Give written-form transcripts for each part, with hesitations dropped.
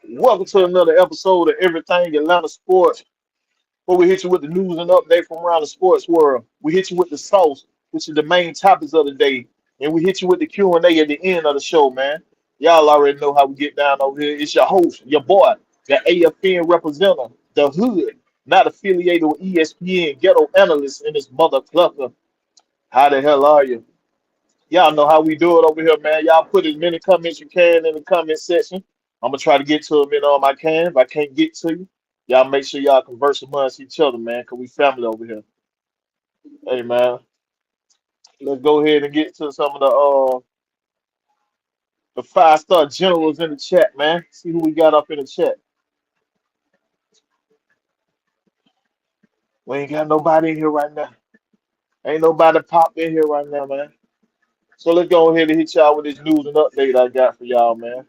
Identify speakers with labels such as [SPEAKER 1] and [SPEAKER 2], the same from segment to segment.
[SPEAKER 1] Welcome to another episode of Everything Atlanta Sports, where we hit you with the news and update from around the sports world. We hit you with the sauce, which is the main topics of the day, and we hit you with the Q&A at the end of the show, man. Y'all already know how we get down over here. It's your host, your boy, the AFN representative, the hood, not affiliated with ESPN, ghetto analyst in this mother clucker. How the hell are you? Y'all know how we do it over here, man. Y'all put as many comments you can in the comment section. I'm gonna try to get to them in all I can. If I can't get to you, y'all make sure y'all converse amongst each other, man, because we family over here. Hey, man, let's go ahead and get to some of the five-star generals in the chat, man. See who we got up in the chat. We ain't got nobody in here right now. Ain't nobody popped in here right now, man. So let's go ahead and hit y'all with this news and update I got for y'all, man.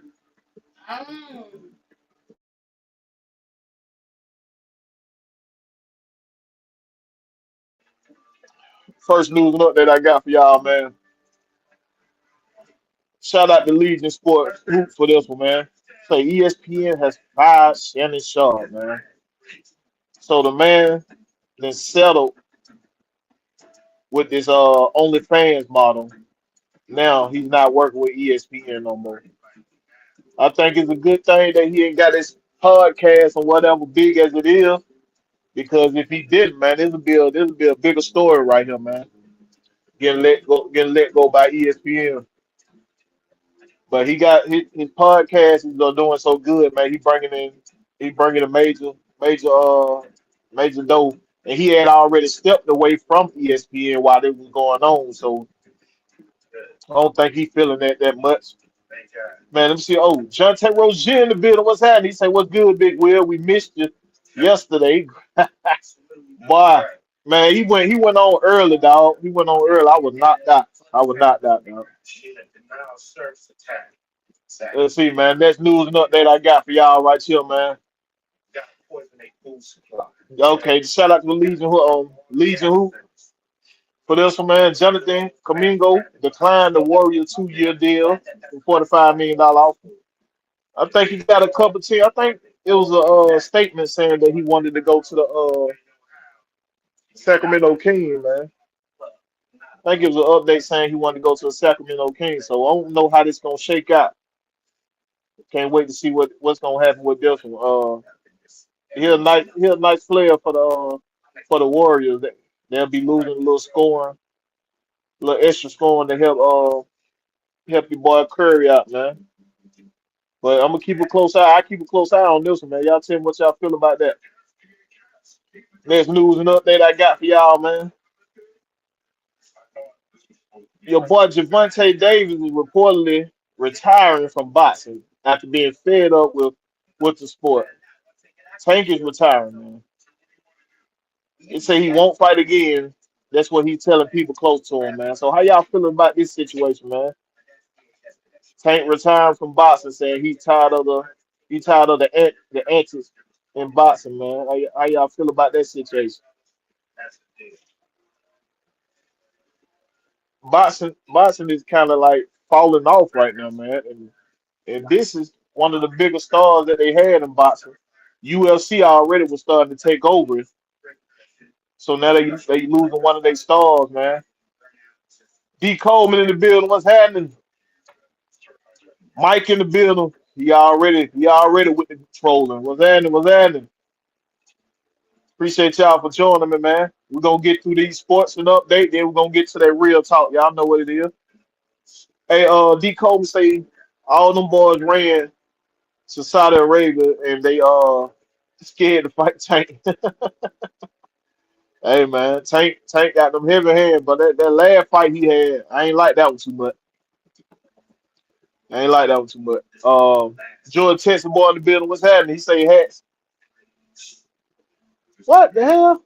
[SPEAKER 1] First news and update I got for y'all, man. Shout out to Legion Sports for this one, man. So ESPN has fired Shannon Sharp, man. So the man then settled with this OnlyFans model. Now he's not working with ESPN no more. I think it's a good thing that he ain't got his podcast or whatever big as it is, because if he didn't, man, this would be a bigger story right here, man. Getting let go by ESPN. But he got his podcast is doing so good, man. He bringing a major dough, and he had already stepped away from ESPN while this was going on. So I don't think he feeling that much. Man, let me see. Oh, John Tate Rozier in the building. What's happening? He say, "What's good, Big Will? We missed you yesterday." Boy, man, he went on early, dog. He went on early. I was knocked out. I was knocked out, dog. Let's see, man. That's news and update I got for y'all right here, man. Okay, shout out to the Legion who for this one, man. Jonathan Kamingo declined the Warrior 2 year deal for $45 million offer. I think he got a couple teams. I think it was a statement saying that he wanted to go to the Sacramento Kings, man. I think it was an update saying he wanted to go to the Sacramento Kings. So I don't know how this gonna shake out. Can't wait to see what's gonna happen with this one. He a nice player for the Warriors. They'll be losing a little scoring, a little extra scoring to help your boy Curry out, man. But I'm gonna keep a close eye. I keep a close eye on this one, man. Y'all tell me what y'all feel about that. Next news and update I got for y'all, man. Your boy Javante Davis is reportedly retiring from boxing after being fed up with the sport. Tank is retiring, man. He say he won't fight again. That's what he's telling people close to him, man. So how y'all feeling about this situation, man? Tank retired from boxing, saying he's tired of the antics in boxing, man. How y'all feel about that situation? Boxing is kind of like falling off right now, man. And this is one of the biggest stars that they had in boxing. UFC already was starting to take over, so now they losing one of their stars, man. D Coleman in the building, what's happening? Mike in the building. He already with the trolling. What's happening? What's happening? Appreciate y'all for joining me, man. We're gonna get through these sports and update, then we're gonna get to that real talk. Y'all know what it is. Hey, D Coleman say all them boys ran to Saudi Arabia and they scared to fight Tank. Hey man, Tank got them heavy hands, but that last fight he had, I ain't like that one too much. I ain't like that one too much. George Texas boy in the building, what's happening? He say hats. What the hell?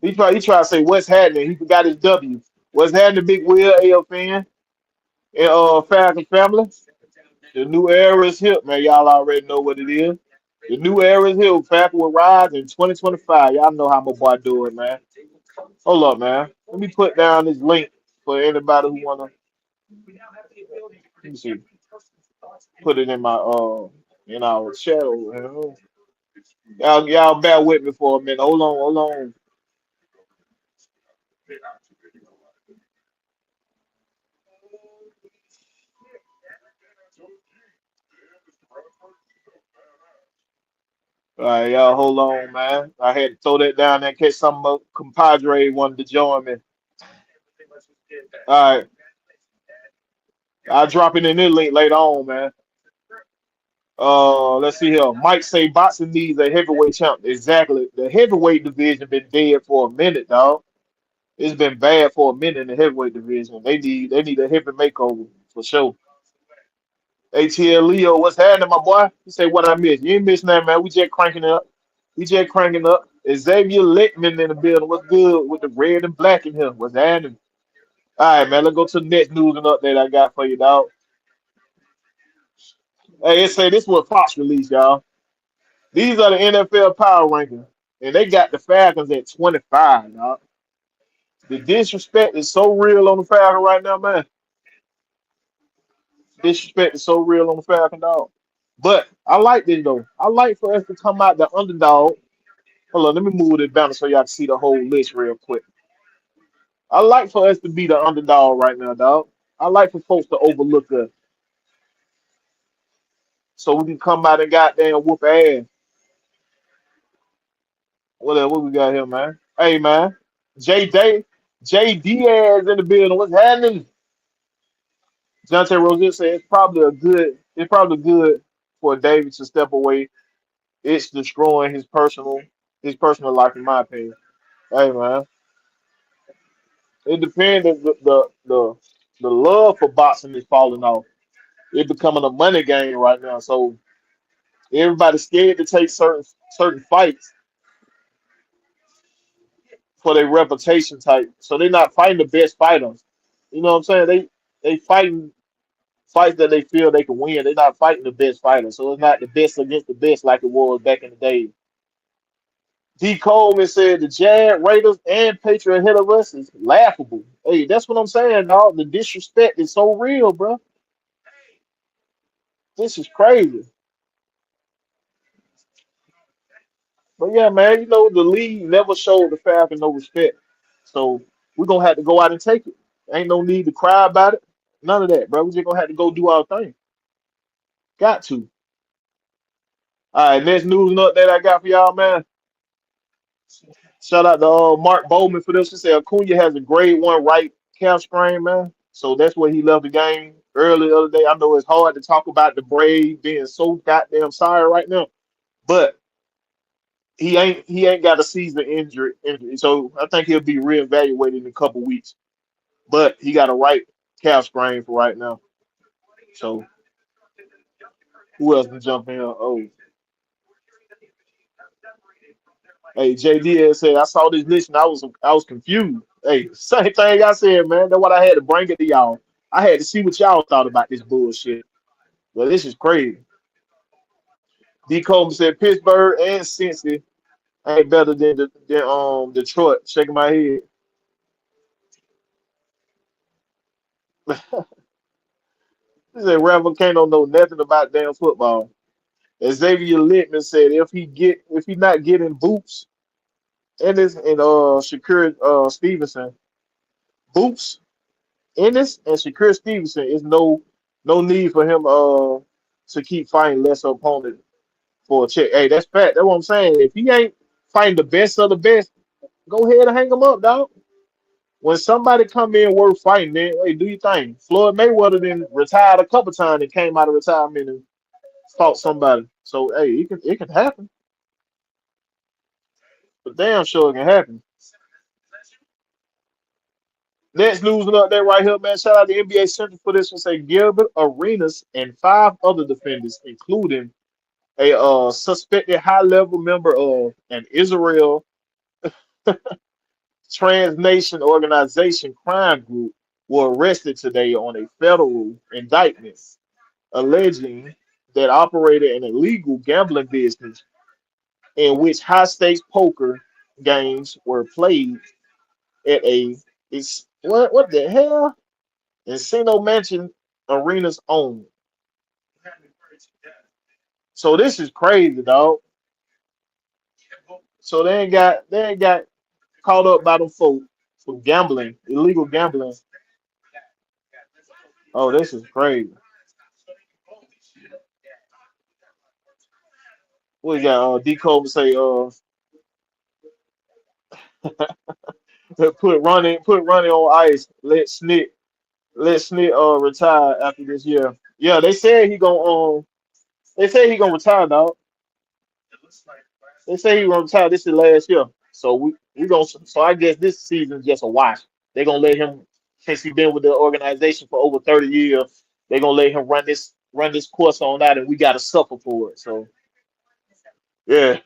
[SPEAKER 1] He try to say what's happening. He forgot his W. What's happening, Big Will, AL fan, and Falcon family? The new era is here, man. Y'all already know what it is. The new era is here. Falcon will rise in 2025. Y'all know how my boy do it, man. Hold up, man. Let me put down this link for anybody who wanna. Let me see. Put it in our shadow. Y'all bear with me for a minute. Hold on. All right, y'all, hold on, man. I had to throw that down there in case some compadre wanted to join me. All right, I'll drop it in this link later on, man. Let's see here. Mike say boxing needs a heavyweight champ. Exactly. The heavyweight division been dead for a minute, dog. It's been bad for a minute in the heavyweight division. They need a heavy makeover for sure. ATL Leo, what's happening, my boy? You say what I missed? You ain't missing that, man. We just cranking up. We just cranking up. Xavier Littman in the building. What's good with the red and black in here? What's happening? All right, man. Let's go to the next news and update I got for you, dog. Hey, it say this was Fox released, y'all. These are the NFL power rankings, and they got the Falcons at 25, dog. The disrespect is so real on the Falcon right now, man. Disrespect is so real on the Falcon, dog. But I like this though. I like for us to come out the underdog. Hold on, let me move this down so y'all can see the whole list real quick. I like for us to be the underdog right now, dog. I like for folks to overlook us so we can come out and goddamn whoop ass. What we got here, man? Hey, man. J Day, J Diaz in the building. What's happening? Jonte Rose said it's probably good for David to step away. It's destroying his personal life, in my opinion. Hey, man. It depends. The love for boxing is falling off. It's becoming a money game right now. So everybody's scared to take certain fights for their reputation type. So they're not fighting the best fighters. You know what I'm saying? They fighting fights that they feel they can win. They're not fighting the best fighters. So it's not the best against the best like it was back in the day. D. Coleman said the Jag, Raiders, and Patriot ahead of us is laughable. Hey, that's what I'm saying, dog. The disrespect is so real, bro. This is crazy. But yeah, man, the league never showed the Falcons no respect. So we're gonna have to go out and take it. Ain't no need to cry about it. None of that, bro. We just gonna have to go do our thing. Got to. All right, next news note that I got for y'all, man. Shout out to Mark Bowman for this. He said Acuna has a grade one right calf sprain, man. So that's where he left the game early the other day. I know it's hard to talk about the Braves being so goddamn sorry right now, but he ain't got a season injury. So I think he'll be reevaluated in a couple weeks. But he got a right calf sprain for right now. So who else can jump in? Oh, hey, JD said I saw this list and I was confused. Hey, same thing I said, man. That's what I had to bring it to y'all. I had to see what y'all thought about this bullshit. Well, this is crazy. D. Coleman said Pittsburgh and Cincy ain't better than Detroit. Shaking my head. He said Ram don't know nothing about damn football. Xavier Littman said if he not getting Boots and Shakur Stevenson, Boots Ennis and Shakur Stevenson is no need for him to keep fighting lesser opponent for a check. Hey, that's fact. That's what I'm saying. If he ain't fighting the best of the best, go ahead and hang him up, dog. When somebody come in worth fighting, then hey, do your thing. Floyd Mayweather then retired a couple times and came out of retirement and fought somebody. So hey, it can happen. But damn sure it can happen. Next losing up there right here, man. Shout out to NBA Central for this one. Say Gilbert Arenas and five other defenders, including a suspected high-level member of an Israel transnation organization crime group, were arrested today on a federal indictment alleging that operated an illegal gambling business in which high-stakes poker games were played at a it's what the hell? Encino Mansion Arena's own. So this is crazy, dog. So they ain't got caught up by them folk for gambling, illegal gambling. Oh, this is crazy. What you got? D Cole say, put running on ice. Let Snit retire after this year. Yeah, they say he gonna retire now. They say he gonna retire. This is last year. So we gonna so I guess this season's just a wash. They gonna let him since he been with the organization for over 30 years. They gonna let him run this course on out, and we gotta suffer for it. So yeah,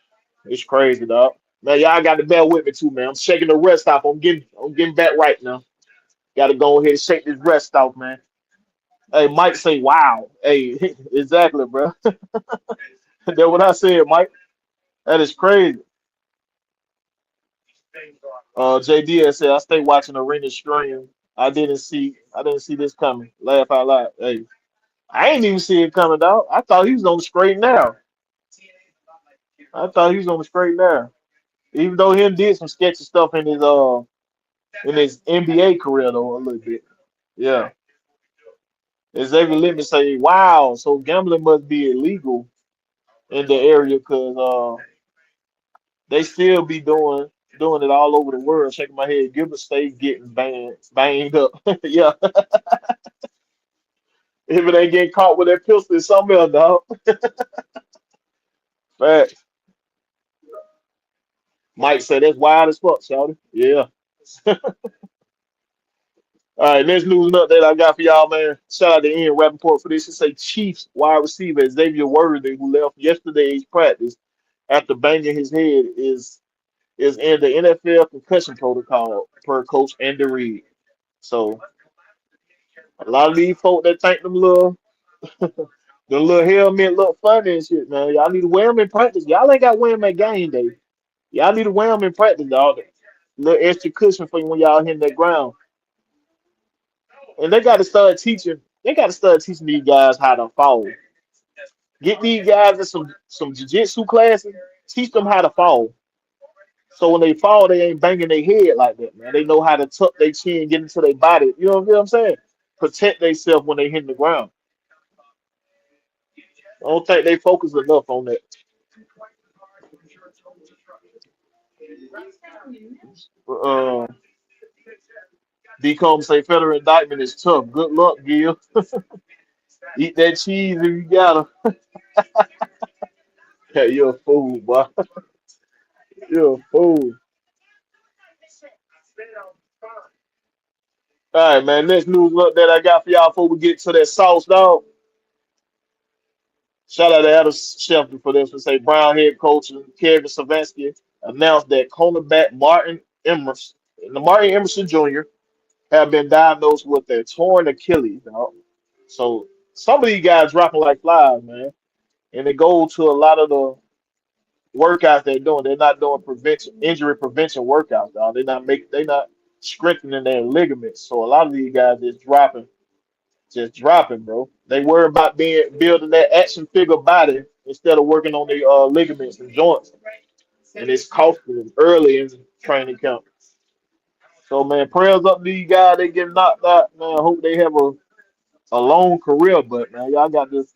[SPEAKER 1] it's crazy, dog. Man, y'all got to bear with me too, man. I'm shaking the rest off. I'm getting back right now. Got to go ahead and shake this rest off, man. Hey, Mike say, "Wow." Hey, exactly, bro. That's what I said, Mike. That is crazy. JD has said, "I stay watching Arena stream. I didn't see this coming. Laugh out loud. Hey, I ain't even see it coming, dog. I thought he was on the straight now. I thought he was on the straight now. Even though him did some sketchy stuff in his NBA career though a little bit. Yeah. Xavier Lemon say, "Wow, so gambling must be illegal in the area because they still be doing it all over the world." Shaking my head. Gilbert State getting banged up. Yeah, if it ain't getting caught with that pistol, it's something else, dog. Fact. Mike said that's wild as fuck, shawty. Yeah. All right, next news and update I got for y'all, man. Shout out to Ian Rappaport for this. It say Chiefs wide receiver Xavier Worthy, who left yesterday's practice after banging his head, is in the NFL concussion protocol per Coach Andy Reid. So a lot of these folk that think the little helmet look funny and shit, man. Y'all need to wear them in practice. Y'all ain't got to wear them at game day. Y'all need to wear them in practice, dog. Little extra cushion for you when y'all hitting that ground. And they got to start teaching. They got to start teaching these guys how to fall. Get these guys in some jiu-jitsu classes. Teach them how to fall. So when they fall, they ain't banging their head like that, man. They know how to tuck their chin, get into their body. You know what I'm saying? Protect themselves when they hit the ground. I don't think they focus enough on that. Uh, D-Com say federal indictment is tough. Good luck, Gil. Eat that cheese if you got to. Yeah, you're a fool, boy. You're a fool. All right, man. Next news look that I got for y'all before we get to that sauce, dog. Shout out to Adam Schefter for this. We say Brown head coach Kevin Savansky announced that cornerback Martin Emerson Jr. have been diagnosed with a torn Achilles, dog. So some of these guys dropping like flies, man. And they go to a lot of the workouts they're doing. They're not doing injury prevention workouts, dog. They're not strengthening their ligaments. So a lot of these guys just dropping, bro. They worry about building that action figure body instead of working on the ligaments and joints, and it's costing them early in training camp. So man, prayers up to these guys. They get knocked out, man. I hope they have a long career, but man, y'all got to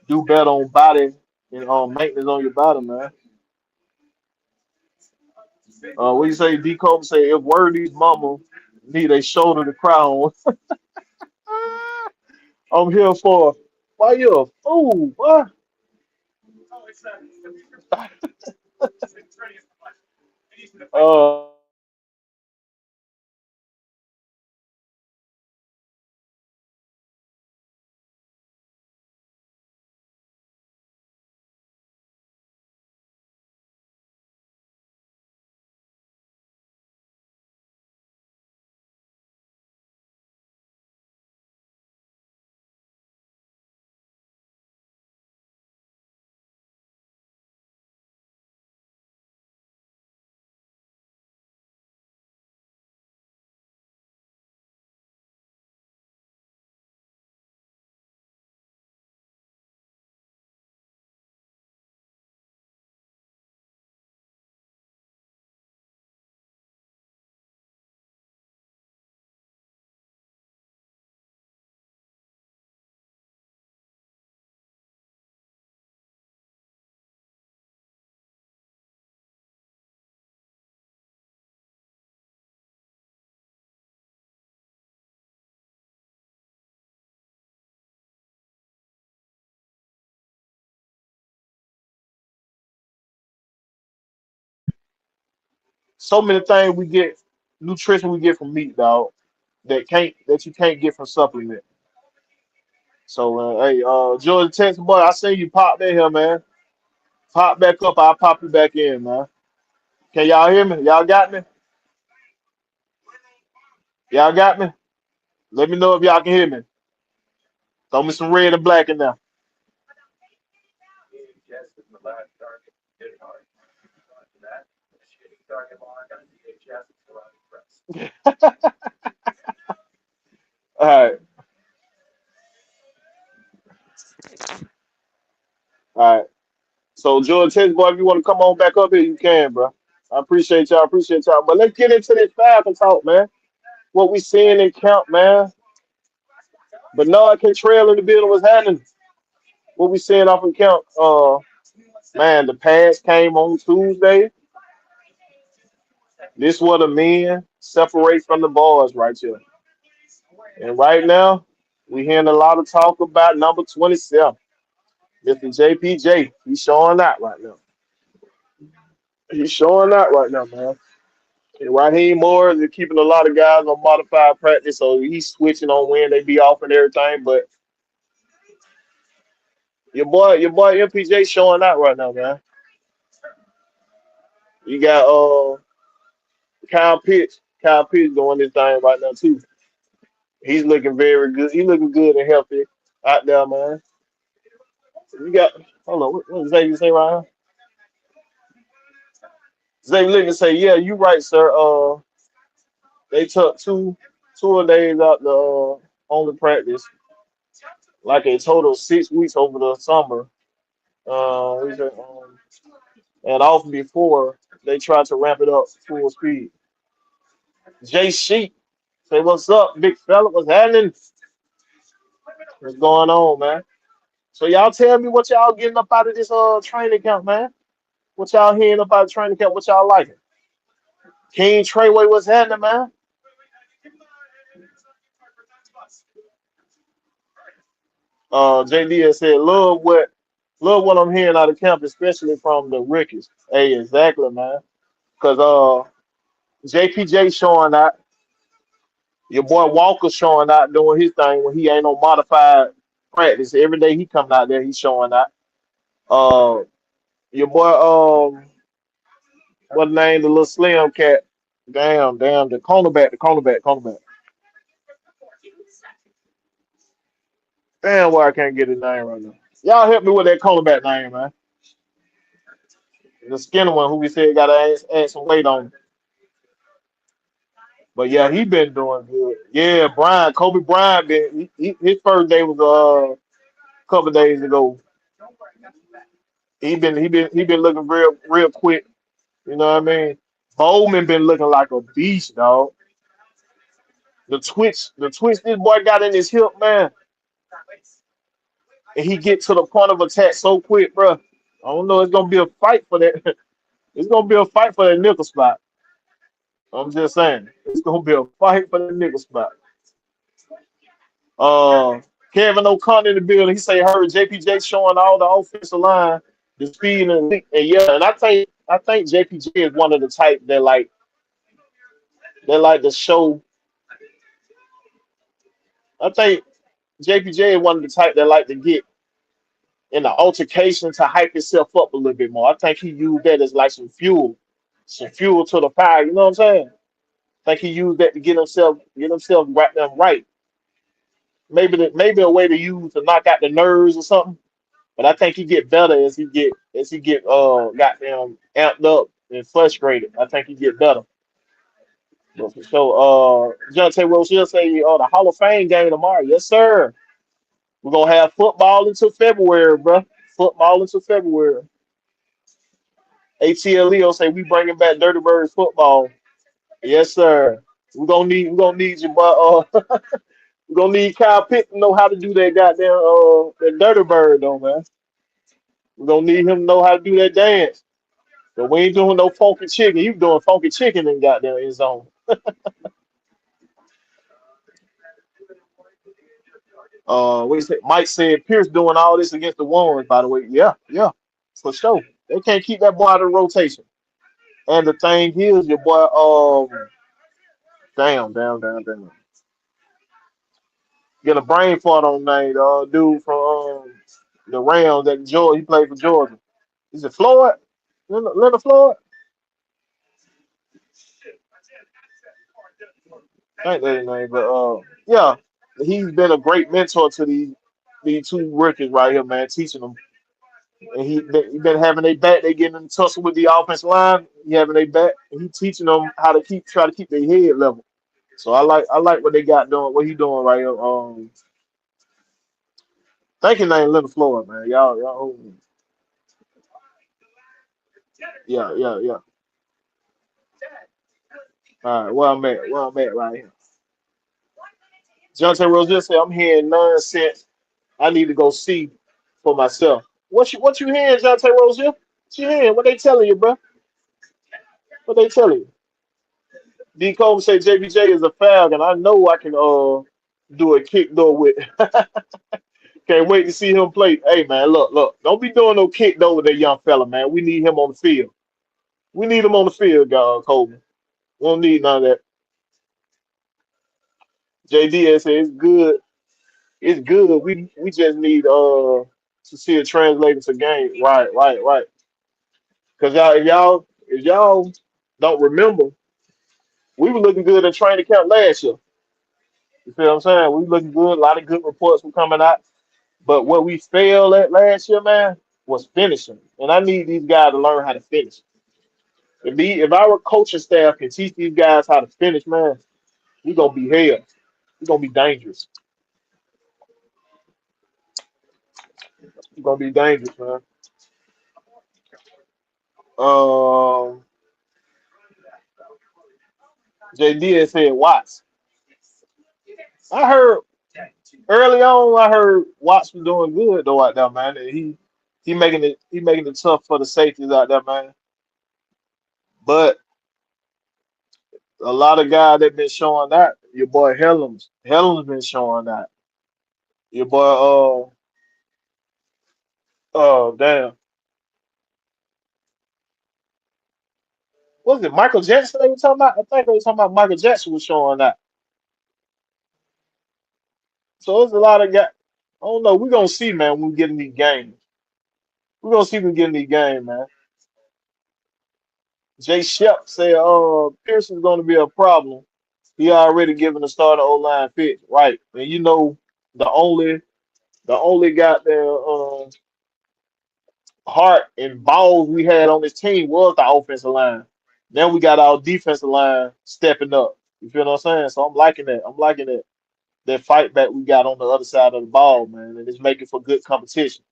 [SPEAKER 1] do better on body and maintenance on your body, man. What you say? D. Cole say if Worthy's mama need a shoulder to cry on, I'm here for. Why you a fool? What? So many things we get, nutrition we get from meat, dog, that you can't get from supplement. So hey, Georgia Texas boy, I seen you pop in here, man. Pop back up, I'll pop you back in, man. Can y'all hear me? Y'all got me? Y'all got me? Let me know if y'all can hear me. Throw me some red and black in there. All right, all right. So Georgia Texas boy, if you want to come on back up here, you can, bro. I appreciate y'all. Appreciate y'all. But let's get into this Falcon talk, man. What we seeing in camp, man. Bernard Trail in the building was happening. What we seeing off in camp, man, the pass came on Tuesday. This what the men separate from the boys right here. And right now, we hearing a lot of talk about number 27, Mr. JPJ. He's showing out right now. He's showing out right now, man. And Raheem Moore is keeping a lot of guys on modified practice, so he's switching on when they be off and everything. But your boy MPJ showing out right now, man. You got Kyle Pitts doing this thing right now too. He's looking very good. He's looking good and healthy out there, man. You got hold on, what Xavier say right here? Xavier Living say, yeah, you right, sir. They took two days out the only practice, like a total of 6 weeks over the summer. We said, and off before they tried to ramp it up full speed. Jay Sheep say, what's up, big fella? What's happening? What's going on, man? So y'all tell me what y'all getting up out of this training camp, man. What y'all hearing about the training camp? What y'all liking? King Treyway, what's happening, man? JD has said, love what I'm hearing out of camp, especially from the rookies. Hey, exactly, man. Cause JPJ showing out, your boy Walker showing out doing his thing when he ain't on modified practice. Every day he coming out there, he's showing out. Uh, your boy what name the little slim cat? Damn, the cornerback. Damn, why I can't get his name right now. Y'all help me with that cornerback name, man. The skinny one who we said got to add some weight on. But yeah, he been doing good. Yeah, Kobe Bryant been his first day was a couple of days ago. He been looking real quick. You know what I mean? Bowman been looking like a beast, dog. The twitch this boy got in his hip, man, and he get to the point of attack so quick, bro. I don't know. It's gonna be a fight for that. It's gonna be a fight for that nickel spot. I'm just saying. It's gonna be a fight for the nickel spot. Uh, Kevin O'Connor in the building. He say heard JPJ showing all the offensive line, the speed and yeah, and I think JPJ is one of the type that like to show. I think JPJ is one of the type that like to get in the altercation to hype himself up a little bit more. I think he used that as like some fuel to the fire. You know what I'm saying? I think he used that to get himself right. Maybe a way to use to knock out the nerves or something. But I think he get better as he get goddamn amped up and frustrated. I think he get better. But for sure, John Tay Rose, she'll say, the Hall of Fame game tomorrow. Yes, sir. We're gonna have football until February, bro. Football until February. ATL Leo say we bringing back Dirty Birds football. Yes, sir. We're gonna need you, but we're gonna need Kyle Pitt to know how to do that goddamn that Dirty Bird though, man. We're gonna need him to know how to do that dance. But we ain't doing no funky chicken. You doing funky chicken in goddamn end zone. What you say? Mike said Pierce doing all this against the Warrens, by the way. Yeah, yeah, for sure. They can't keep that boy out of rotation. And the thing is, your boy, damn. Get a brain fart on night, dude from the Rams at Georgia. He played for Georgia. Is it Floyd? Leonard Floyd? I think that's his name, but yeah, he's been a great mentor to these two rookies right here, man, teaching them. And he been having their back. They getting in tussle with the offensive line. He having their back, and he teaching them how to try to keep their head level. So I like what they got doing, what he doing right here. Thank you, name Leonard Floyd, man. Y'all, yeah. All right, where I'm at right here. Jonte Rose just said, "I'm hearing nonsense. I need to go see for myself." What you hearing, Jonte Rose? What you hearing? What they telling you, bro? What they telling you? D. Cole say JBJ is a Falcon. I know I can do a kick though with. Can't wait to see him play. Hey man, look. Don't be doing no kick though with that young fella, man. We need him on the field. We need him on the field, Coleman. We don't need none of that. JD said it's good. It's good. We just need to see it translated to game. Right. Because if y'all don't remember, we were looking good in training camp last year. You feel what I'm saying? We looking good. A lot of good reports were coming out. But what we failed at last year, man, was finishing. And I need these guys to learn how to finish. If our coaching staff can teach these guys how to finish, man, we gonna be hell. We gonna be dangerous. We gonna be dangerous, man. Um, JD had said Watts. I heard early on. I heard Watts was doing good though out there, man. And he making it tough for the safeties out there, man. But a lot of guys that been showing that. Your boy Helms been showing that. Your boy, damn, what was it Michael Jackson they were talking about? I think they were talking about Michael Jackson was showing that. So there's a lot of guys. I don't know. We're gonna see, man, when we get in these games. We're gonna see when we get in these games, man. Jay Shep said, Pearson's gonna be a problem. He already given the starter O line fit, right? And you know, the only goddamn heart and balls we had on this team was the offensive line. Now we got our defensive line stepping up. You feel what I'm saying? So I'm liking that. I'm liking that fight back we got on the other side of the ball, man, and it's making for good competition.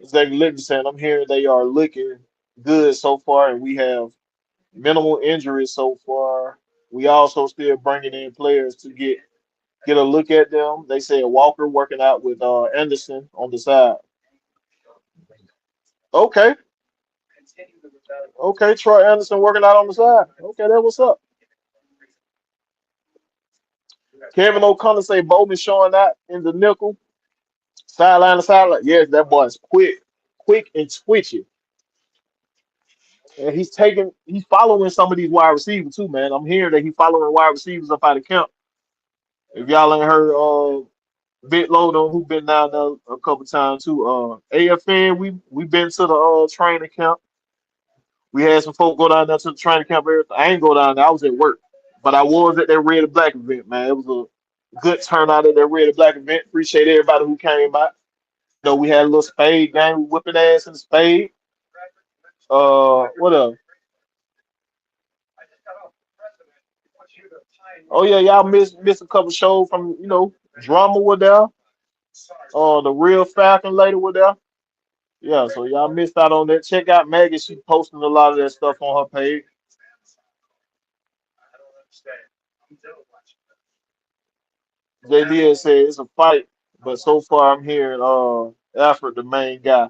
[SPEAKER 1] Exactly, Living saying I'm hearing they are looking good so far, and we have minimal injuries so far. We also still bringing in players to get a look at them. They said Walker working out with Anderson on the side. Okay, okay, Troy Anderson working out on the side. Okay, that what's up. Kevin O'Connor say Bowman showing that in the nickel, sideline to sideline. Yes, that boy is quick and twitchy. And he's following some of these wide receivers too, man. I'm hearing that he's following wide receivers up out of camp. If y'all ain't heard Bit Load on who been down there a couple times too. AFN, we been to the training camp. We had some folk go down there to the training camp. Everything. I ain't go down there. I was at work, but I was at that red and black event, man. It was a good turnout at that red and black event. Appreciate everybody who came out. You know, we had a little spade game, whipping ass in the spade. What else? Oh yeah, y'all missed a couple shows from drama with there. The real Falcon lady with there. Yeah, so y'all missed out on that. Check out Maggie. She posting a lot of that stuff on her page. JD has said it's a fight, but so far I'm hearing Alfred, the main guy,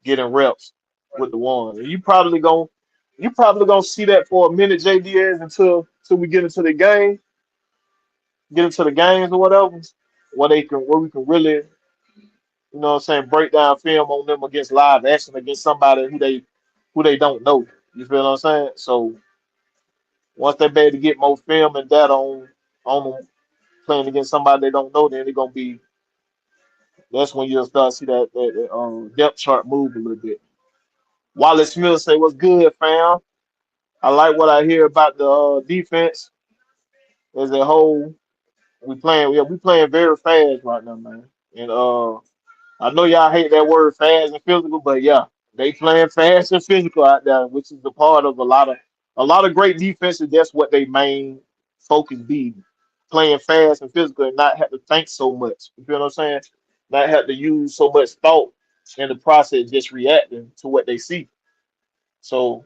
[SPEAKER 1] getting reps with the ones. And you probably gonna see that for a minute, JDS, until we get into the games or whatever, where we can really You know what I'm saying? Break down film on them against live action against somebody who they don't know. You feel what I'm saying? So once they be able to get more film and data on them playing against somebody they don't know, then they're gonna be that's when you'll start to see that depth chart move a little bit. Wallace Smith say, "What's good, fam? I like what I hear about the defense as a whole. We playing very fast right now, man. And I know y'all hate that word fast and physical, but yeah, they playing fast and physical out there, which is the part of a lot of great defenses. That's what they main focus be, playing fast and physical, and not have to think so much. You feel what I'm saying? Not have to use so much thought in the process, just reacting to what they see. So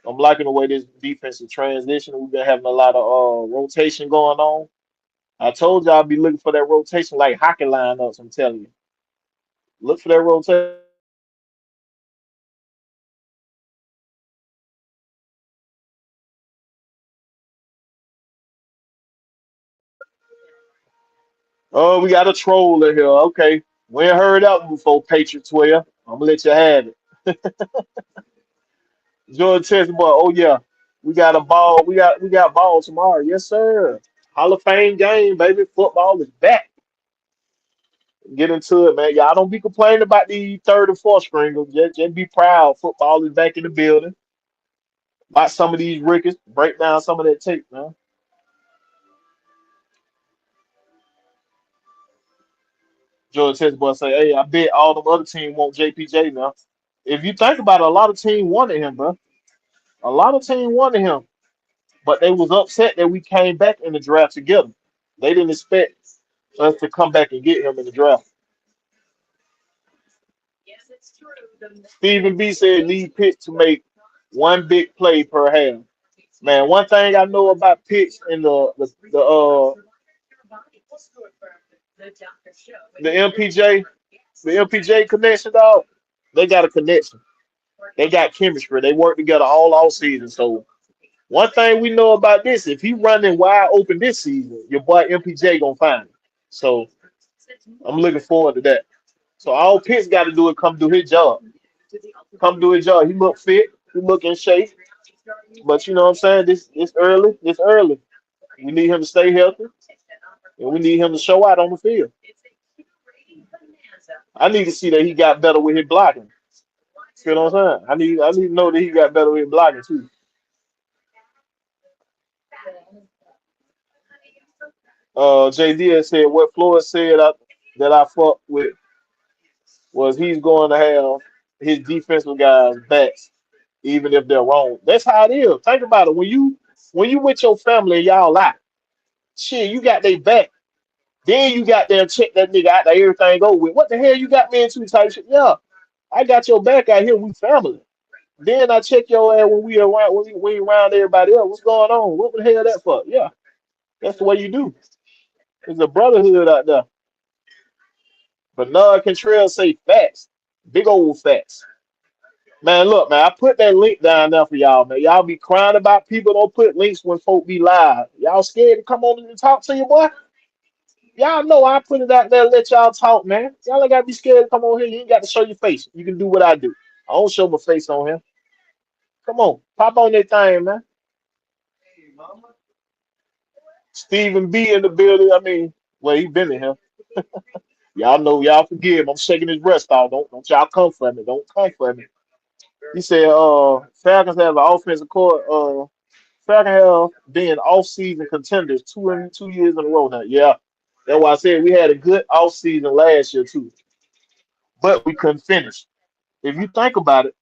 [SPEAKER 1] I'm liking the way this defense is transitioning. We've been having a lot of rotation going on. I told you I'll be looking for that rotation like hockey lineups. I'm telling you, look for that rotation. Oh, we got a troll in here. Okay. We ain't heard that one before, Patriot 12. I'm gonna let you have it. Jordan Texas boy, oh yeah. We got a ball. We got ball tomorrow. Yes, sir. Hall of Fame game, baby. Football is back. Get into it, man. Y'all don't be complaining about the third and fourth stringers. Just be proud. Football is back in the building. Watch some of these rookies. Break down some of that tape, man. Jordan Texas boy say, hey, I bet all them other teams want JPJ now. If you think about it, a lot of teams wanted him, bro. A lot of teams wanted him, but they was upset that we came back in the draft together. They didn't expect us to come back and get him in the draft. Stephen B said need Pitts to make one big play per half. Man, one thing I know about Pitts and the MPJ connection, dog. They got a connection. They got chemistry. They work together all season. So one thing we know about this, if he running wide open this season, your boy MPJ gonna find him. So I'm looking forward to that. So all Pitts got to do is come do his job. Come do his job. He look fit. He look in shape. But you know what I'm saying? This early. This early. We need him to stay healthy, and we need him to show out on the field. I need to see that he got better with his blocking. You know what I'm saying? I need to know that he got better with his blocking too. JD has said what Floyd said that I fucked with was he's going to have his defensive guys backs, even if they're wrong. That's how it is. Think about it. When you with your family and y'all out, shit, you got their back. Then you got there check that nigga out there, everything go with. What the hell you got me into type shit? Yeah, I got your back out here. We family. Then I check your ass when we around when we around everybody else. What's going on? What the hell that for? Yeah, that's the way you do. There's a brotherhood out there. Bernard Cantrell say facts. Big old facts. Man, look, man, I put that link down there for y'all, man. Y'all be crying about people don't put links when folk be live. Y'all scared to come on and talk to you, boy? Y'all know I put it out there, let y'all talk, man. Y'all ain't gotta be scared to come on here. You ain't got to show your face. You can do what I do. I don't show my face on here. Come on, pop on that thing, man. Stephen B in the building. I mean, well, he been in here. Y'all know, y'all forgive him. I'm shaking his breast off. Don't y'all come for me. Don't come for me. He said, Falcons have an offensive court. Falcons have been off-season contenders 2 years in a row now. Yeah, that's why I said we had a good off-season last year too, but we couldn't finish. If you think about it,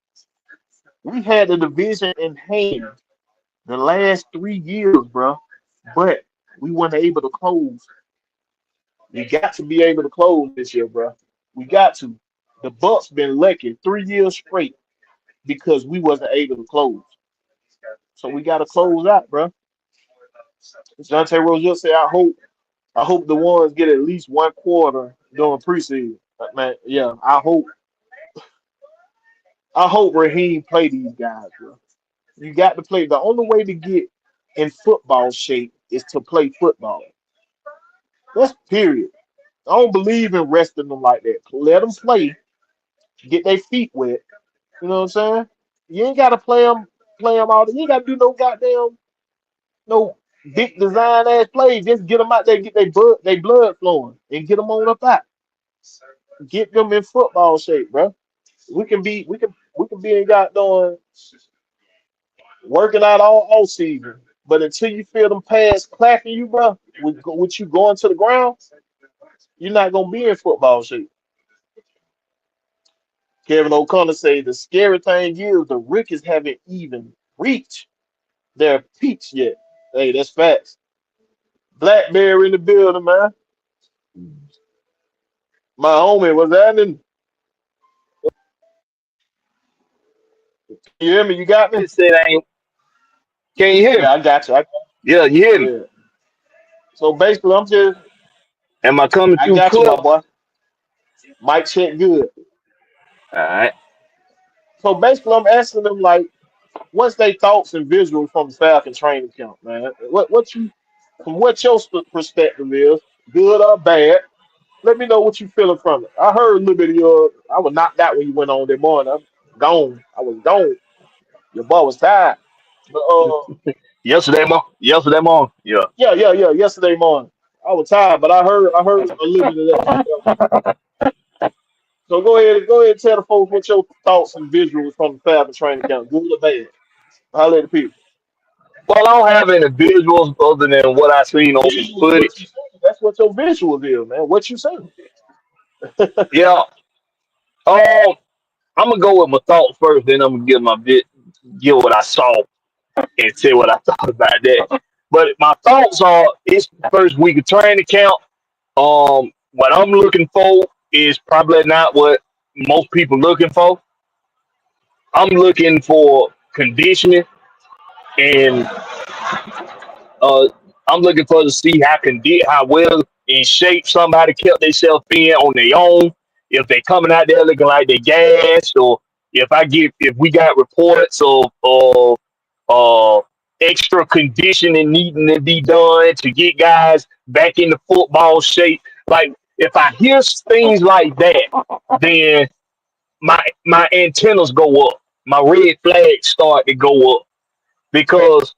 [SPEAKER 1] we had the division in hand the last 3 years, bro, but we weren't able to close. We got to be able to close this year, bro. We got to. The Bucks been lucky 3 years straight because we wasn't able to close. So we got to close out, bro. Jonte Rose said, I hope the ones get at least one quarter during preseason. Man, yeah, I hope Raheem play these guys, bro. You got to play. The only way to get in football shape is to play football. That's period. I don't believe in resting them like that. Let them play, get their feet wet. You know what I'm saying? You ain't gotta play them all. You ain't gotta do no goddamn no big design ass plays. Just get them out there, get their blood flowing, and get them on up out. Get them in football shape, bro. We can be in goddamn working out all season. But until you feel them pads clapping you, bro, with you going to the ground, you're not gonna be in football shape. Kevin O'Connor say the scary thing is the Rickies haven't even reached their peaks yet. Hey, that's facts. Blackberry in the building, man. My homie, was that in? You hear me? You got me?
[SPEAKER 2] Just said I ain't. Can you hear me?
[SPEAKER 1] Yeah, I got you.
[SPEAKER 2] Yeah, you hear me?
[SPEAKER 1] Yeah. So basically,
[SPEAKER 2] Am I coming
[SPEAKER 1] I
[SPEAKER 2] through
[SPEAKER 1] got you,
[SPEAKER 2] clear?
[SPEAKER 1] my boy. Mic check good.
[SPEAKER 2] All right.
[SPEAKER 1] So basically, I'm asking them like, what's their thoughts and visuals from the Falcon training camp, man? What you, from what your perspective is, good or bad? Let me know what you feeling from it. I heard a little bit of your. I was knocked out when you went on that morning. I'm gone. I was gone. Your boy was tired. But
[SPEAKER 2] Yesterday morning. Yeah.
[SPEAKER 1] yeah. Yesterday morning, I was tired, but I heard a little bit of that from you. So go ahead and tell the folks what your thoughts and visuals from the Falcon training camp, good or bad. I'll let the people.
[SPEAKER 2] Well, I don't have any visuals other than what I seen on some
[SPEAKER 1] Visuals, what you
[SPEAKER 2] footage.
[SPEAKER 1] saying? That's what your visuals is, man. What you saying?
[SPEAKER 2] Yeah. Um, I'm gonna go with my thoughts first, then I'm gonna give what I saw and say what I thought about that. But my thoughts are it's the first week of training camp. What I'm looking for is probably not what most people looking for. I'm looking for conditioning and uh, I'm looking for to see how well in shape somebody kept themselves in on their own. If they coming out there looking like they gassed, or if we got reports of uh, extra conditioning needing to be done to get guys back into football shape. Like if I hear things like that, then my antennas go up. My red flags start to go up because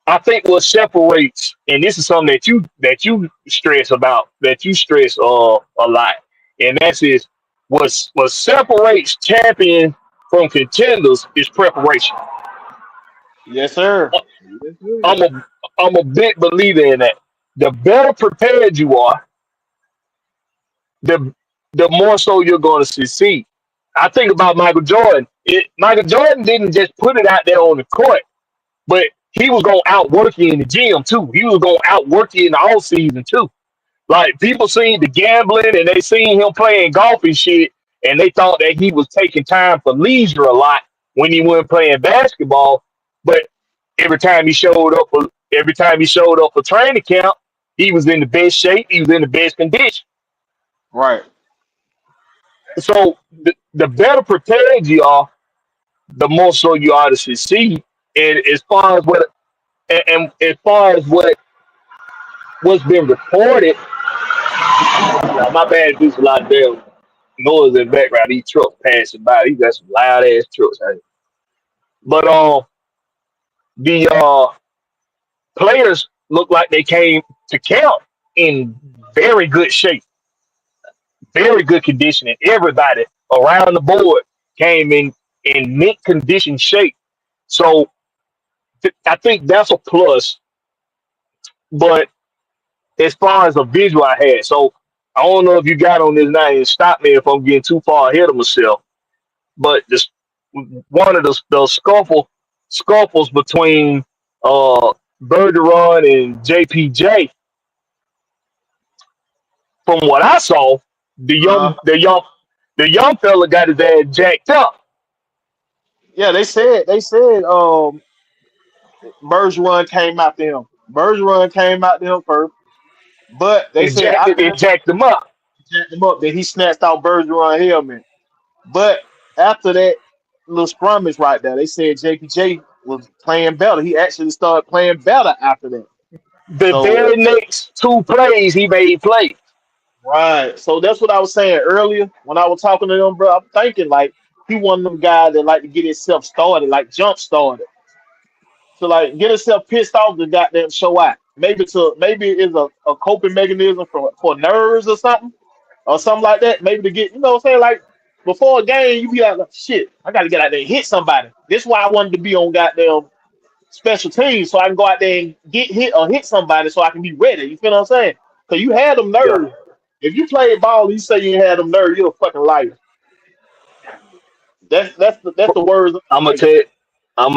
[SPEAKER 2] I think what separates, and this is something that you stress about, that you stress a lot, and that's is what separates champion from contenders is preparation.
[SPEAKER 1] Yes, sir. Yes, sir.
[SPEAKER 2] I'm a big believer in that. The better prepared you are, the the more so you're going to succeed. I think about Michael Jordan. Michael Jordan didn't just put it out there on the court, but he was gonna outwork you in the gym too. He was gonna outwork you in the off season too. Like people seen the gambling and they seen him playing golf and shit, and they thought that he was taking time for leisure a lot when he wasn't playing basketball. But every time he showed up for training camp, he was in the best shape. He was in the best condition.
[SPEAKER 1] Right.
[SPEAKER 2] So the better prepared you are, the more so you are to succeed. And as far as as far as what's been reported, my bad, there's a lot of damn noise in the background. These trucks passing by. These got some loud ass trucks out here. But the players look like they came to camp in very good shape, very good conditioning. Everybody around the board came in mint condition shape. So I think that's a plus. But as far as a visual I had, so I don't know if you got on this now and stop me if I'm getting too far ahead of myself. But this one of the scuffles between Bergeron and JPJ. From what I saw, the
[SPEAKER 1] Uh,
[SPEAKER 2] young the young the young fella got his ass jacked up.
[SPEAKER 1] yeah, they said Bergeron came out to him. Bergeron came out to him first, but they
[SPEAKER 2] It
[SPEAKER 1] said
[SPEAKER 2] jacked
[SPEAKER 1] after
[SPEAKER 2] it
[SPEAKER 1] that
[SPEAKER 2] jacked him up.
[SPEAKER 1] he jacked him up, then he snatched out Bergeron helmet. But after that little scrummage right there, they said JPJ was playing better. He actually started playing better after that.
[SPEAKER 2] The
[SPEAKER 1] So
[SPEAKER 2] very next two plays he made plays.
[SPEAKER 1] Right. So that's what I was saying earlier when I was talking to them, bro. I'm thinking like he one of them guys that like to get himself started, like jump started. To like get himself pissed off to goddamn show out. Maybe it's a coping mechanism for nerves or something like that. Maybe to get what I'm saying, like before a game, you be like, shit, I gotta get out there and hit somebody. This is why I wanted to be on goddamn special teams so I can go out there and get hit or hit somebody so I can be ready. You feel what I'm saying? Cause you had them
[SPEAKER 2] Yeah.
[SPEAKER 1] nerves. If you played ball, and you say you had them nerves, you're a fucking liar. That's the words of
[SPEAKER 2] I'm gonna
[SPEAKER 1] the night.
[SPEAKER 2] tell. I'm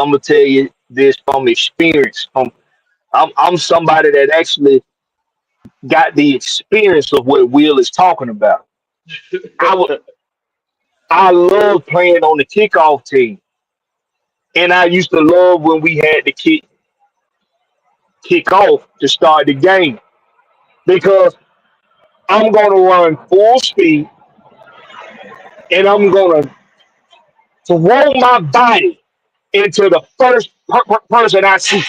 [SPEAKER 2] gonna tell you this from experience. I'm somebody that actually got the experience of what Will is talking about. I would. I love playing on the kickoff team, and I used to love when we had to kick off to start the game because I'm gonna run full speed and I'm gonna throw my body into the first person I see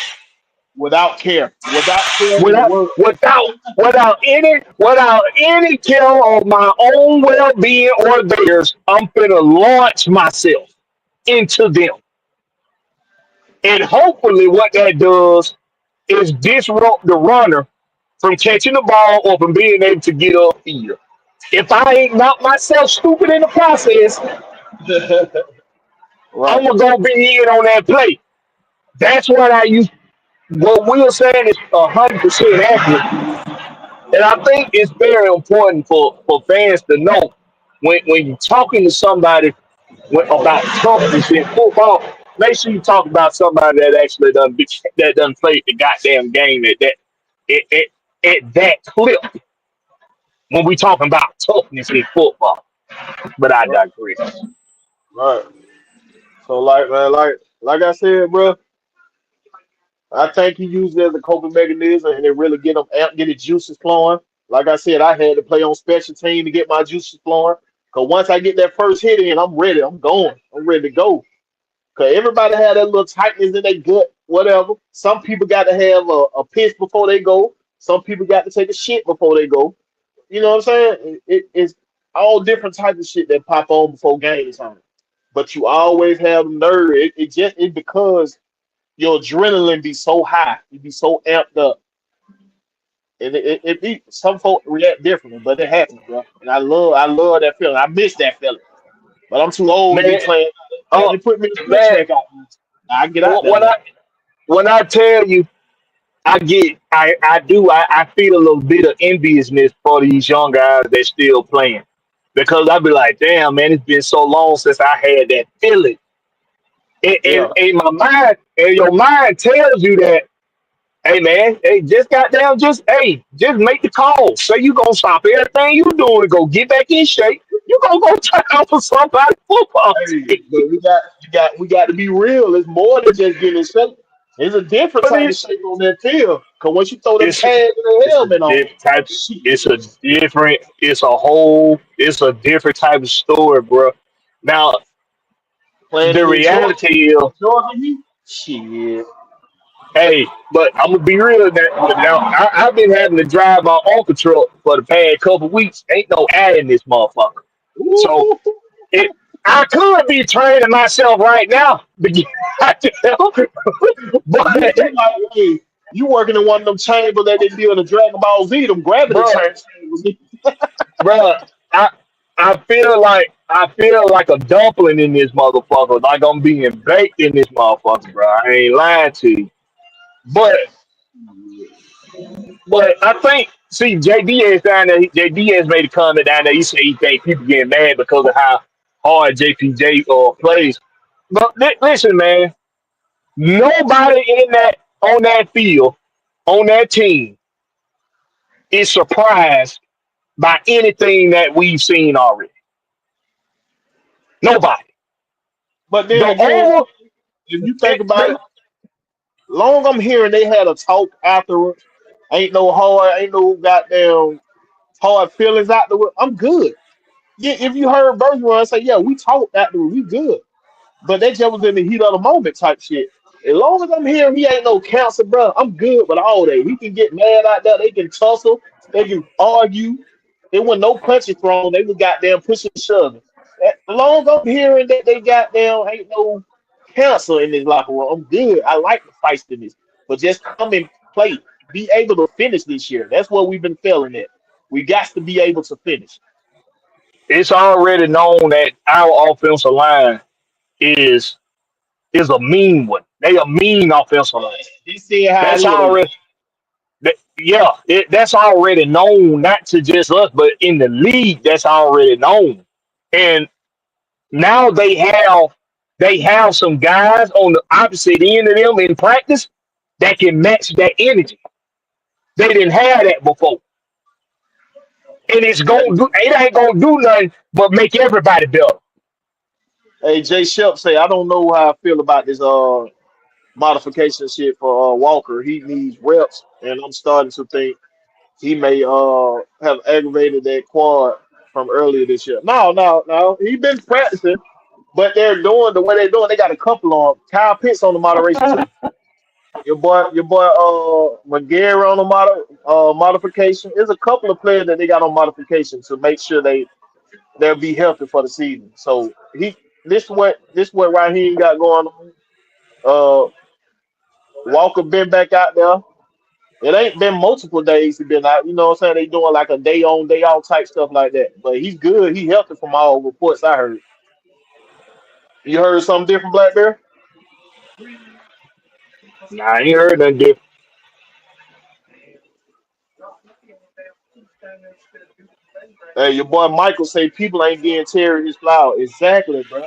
[SPEAKER 1] Without care in the
[SPEAKER 2] without
[SPEAKER 1] world.
[SPEAKER 2] without any care of my own well being or theirs. I'm gonna launch myself into them, and hopefully, what that does is disrupt the runner from catching the ball or from being able to get upfield. If I ain't knock myself stupid in the process, I'm
[SPEAKER 1] Right.
[SPEAKER 2] gonna be in on that play. That's what I use. What Will saying is 100% accurate, and I think it's very important for fans to know when you're talking to somebody about toughness in football. Make sure you talk about somebody that actually done played the goddamn game at, at, at that clip when we talking about toughness in football. But I
[SPEAKER 1] Right.
[SPEAKER 2] digress.
[SPEAKER 1] Right. So like man, like I said, bro, I think he used it as a coping mechanism and it really get his juices flowing. Like I said, I had to play on special team to get my juices flowing. Cause once I get that first hit in, I'm ready. I'm going. I'm ready to go. Cause everybody had that little tightness in their gut, whatever. Some people got to have a piss before they go. Some people got to take a shit before they go. You know what I'm saying? It's all different types of shit that pop on before game time. But you always have nerve. It because your adrenaline be so high, you be so amped up, and it be some folk react differently, but it happens, bro. And I love that feeling. I miss that feeling, but I'm too old to be
[SPEAKER 2] Man,
[SPEAKER 1] playing. Man,
[SPEAKER 2] oh
[SPEAKER 1] they put me in the switch
[SPEAKER 2] man,
[SPEAKER 1] back out. I get out there
[SPEAKER 2] when
[SPEAKER 1] now.
[SPEAKER 2] I tell you I feel a little bit of enviousness for these young guys that still playing. Because I be like, damn man, it's been so long since I had that feeling.
[SPEAKER 1] Yeah,
[SPEAKER 2] And my mind and your mind tells you that, hey man, hey, just goddamn just make the call. Say you gonna stop everything you doing and go get back in shape. You gonna go try out for somebody football
[SPEAKER 1] hey,
[SPEAKER 2] team.
[SPEAKER 1] but we got to be real. It's more than just getting shape. It's a different
[SPEAKER 2] But
[SPEAKER 1] type of shape on that field. Cause once you throw them
[SPEAKER 2] it's
[SPEAKER 1] pads and the
[SPEAKER 2] it's a
[SPEAKER 1] helmet on,
[SPEAKER 2] different type.
[SPEAKER 1] shit,
[SPEAKER 2] It's a different type of story, bro. Now
[SPEAKER 1] playing
[SPEAKER 2] the reality is,
[SPEAKER 1] in Georgia heat, shit.
[SPEAKER 2] hey, but I'm gonna be real now. I've been having to drive my Uncle truck for the past couple weeks. Ain't no air in this motherfucker. So
[SPEAKER 1] Ooh.
[SPEAKER 2] it, I could be training myself right now to get out there.
[SPEAKER 1] You,
[SPEAKER 2] but
[SPEAKER 1] you like, hey, you working in one of them chambers that they do in the Dragon Ball Z, them gravity
[SPEAKER 2] bro,
[SPEAKER 1] chambers.
[SPEAKER 2] bro, I I feel like a dumpling in this motherfucker. Like I'm being baked in this motherfucker, bro. I ain't lying to you. But I think see JD has down there. JD has made a comment down there. He said he think people getting mad because of how hard JPJ plays. But listen, man, nobody in that on that field on that team is surprised by anything that we've seen already. Nobody.
[SPEAKER 1] But then
[SPEAKER 2] The
[SPEAKER 1] again,
[SPEAKER 2] over
[SPEAKER 1] if you think about
[SPEAKER 2] they
[SPEAKER 1] it, long I'm hearing they had a talk afterwards. Ain't no goddamn hard feelings afterwards. I'm good. Yeah, if you heard Bergeron say, yeah, we talked afterwards, we good. But that just was in the heat of the moment type shit. As long as I'm hearing he ain't no cancer, bro, I'm good with all that. We can get mad out there. They can tussle. They can argue. There was no punches thrown. They was goddamn pushing and shoving. As long as I'm hearing that they goddamn ain't no cancer in this locker room, I'm good. I like the feistiness, but just come and play. Be able to finish this year. That's what we've been failing at. We got to be able to finish.
[SPEAKER 2] It's already known that our offensive line is is a mean one. They a mean offensive line.
[SPEAKER 1] He said how it
[SPEAKER 2] That's
[SPEAKER 1] is.
[SPEAKER 2] already yeah. That's already known, not to just us, but in the league. That's already known. And now they have some guys on the opposite end of them in practice that can match that energy. They didn't have that before, and it ain't gonna do nothing but make everybody better.
[SPEAKER 1] Hey, Jay Shep say, I don't know how I feel about this modification shit for Walker. He needs reps, and I'm starting to think he may have aggravated that quad from earlier this year. No. He been practicing, but they're doing the way they're doing. They got a couple on Kyle Pitts on the moderation too. Your boy, McGarry on the modification. There's a couple of players that they got on modification to make sure they'll be healthy for the season. So this what Raheem got going on. Uh, Walker been back out there. It ain't been multiple days he been out. You know what I'm saying? They doing like a day on, day out type stuff like that. But he's good. He healthy from all reports I heard. You heard something different, Black Bear?
[SPEAKER 2] Nah, I ain't heard nothing different.
[SPEAKER 1] Hey, your boy Michael say people ain't getting Terry his flower. Exactly, bro.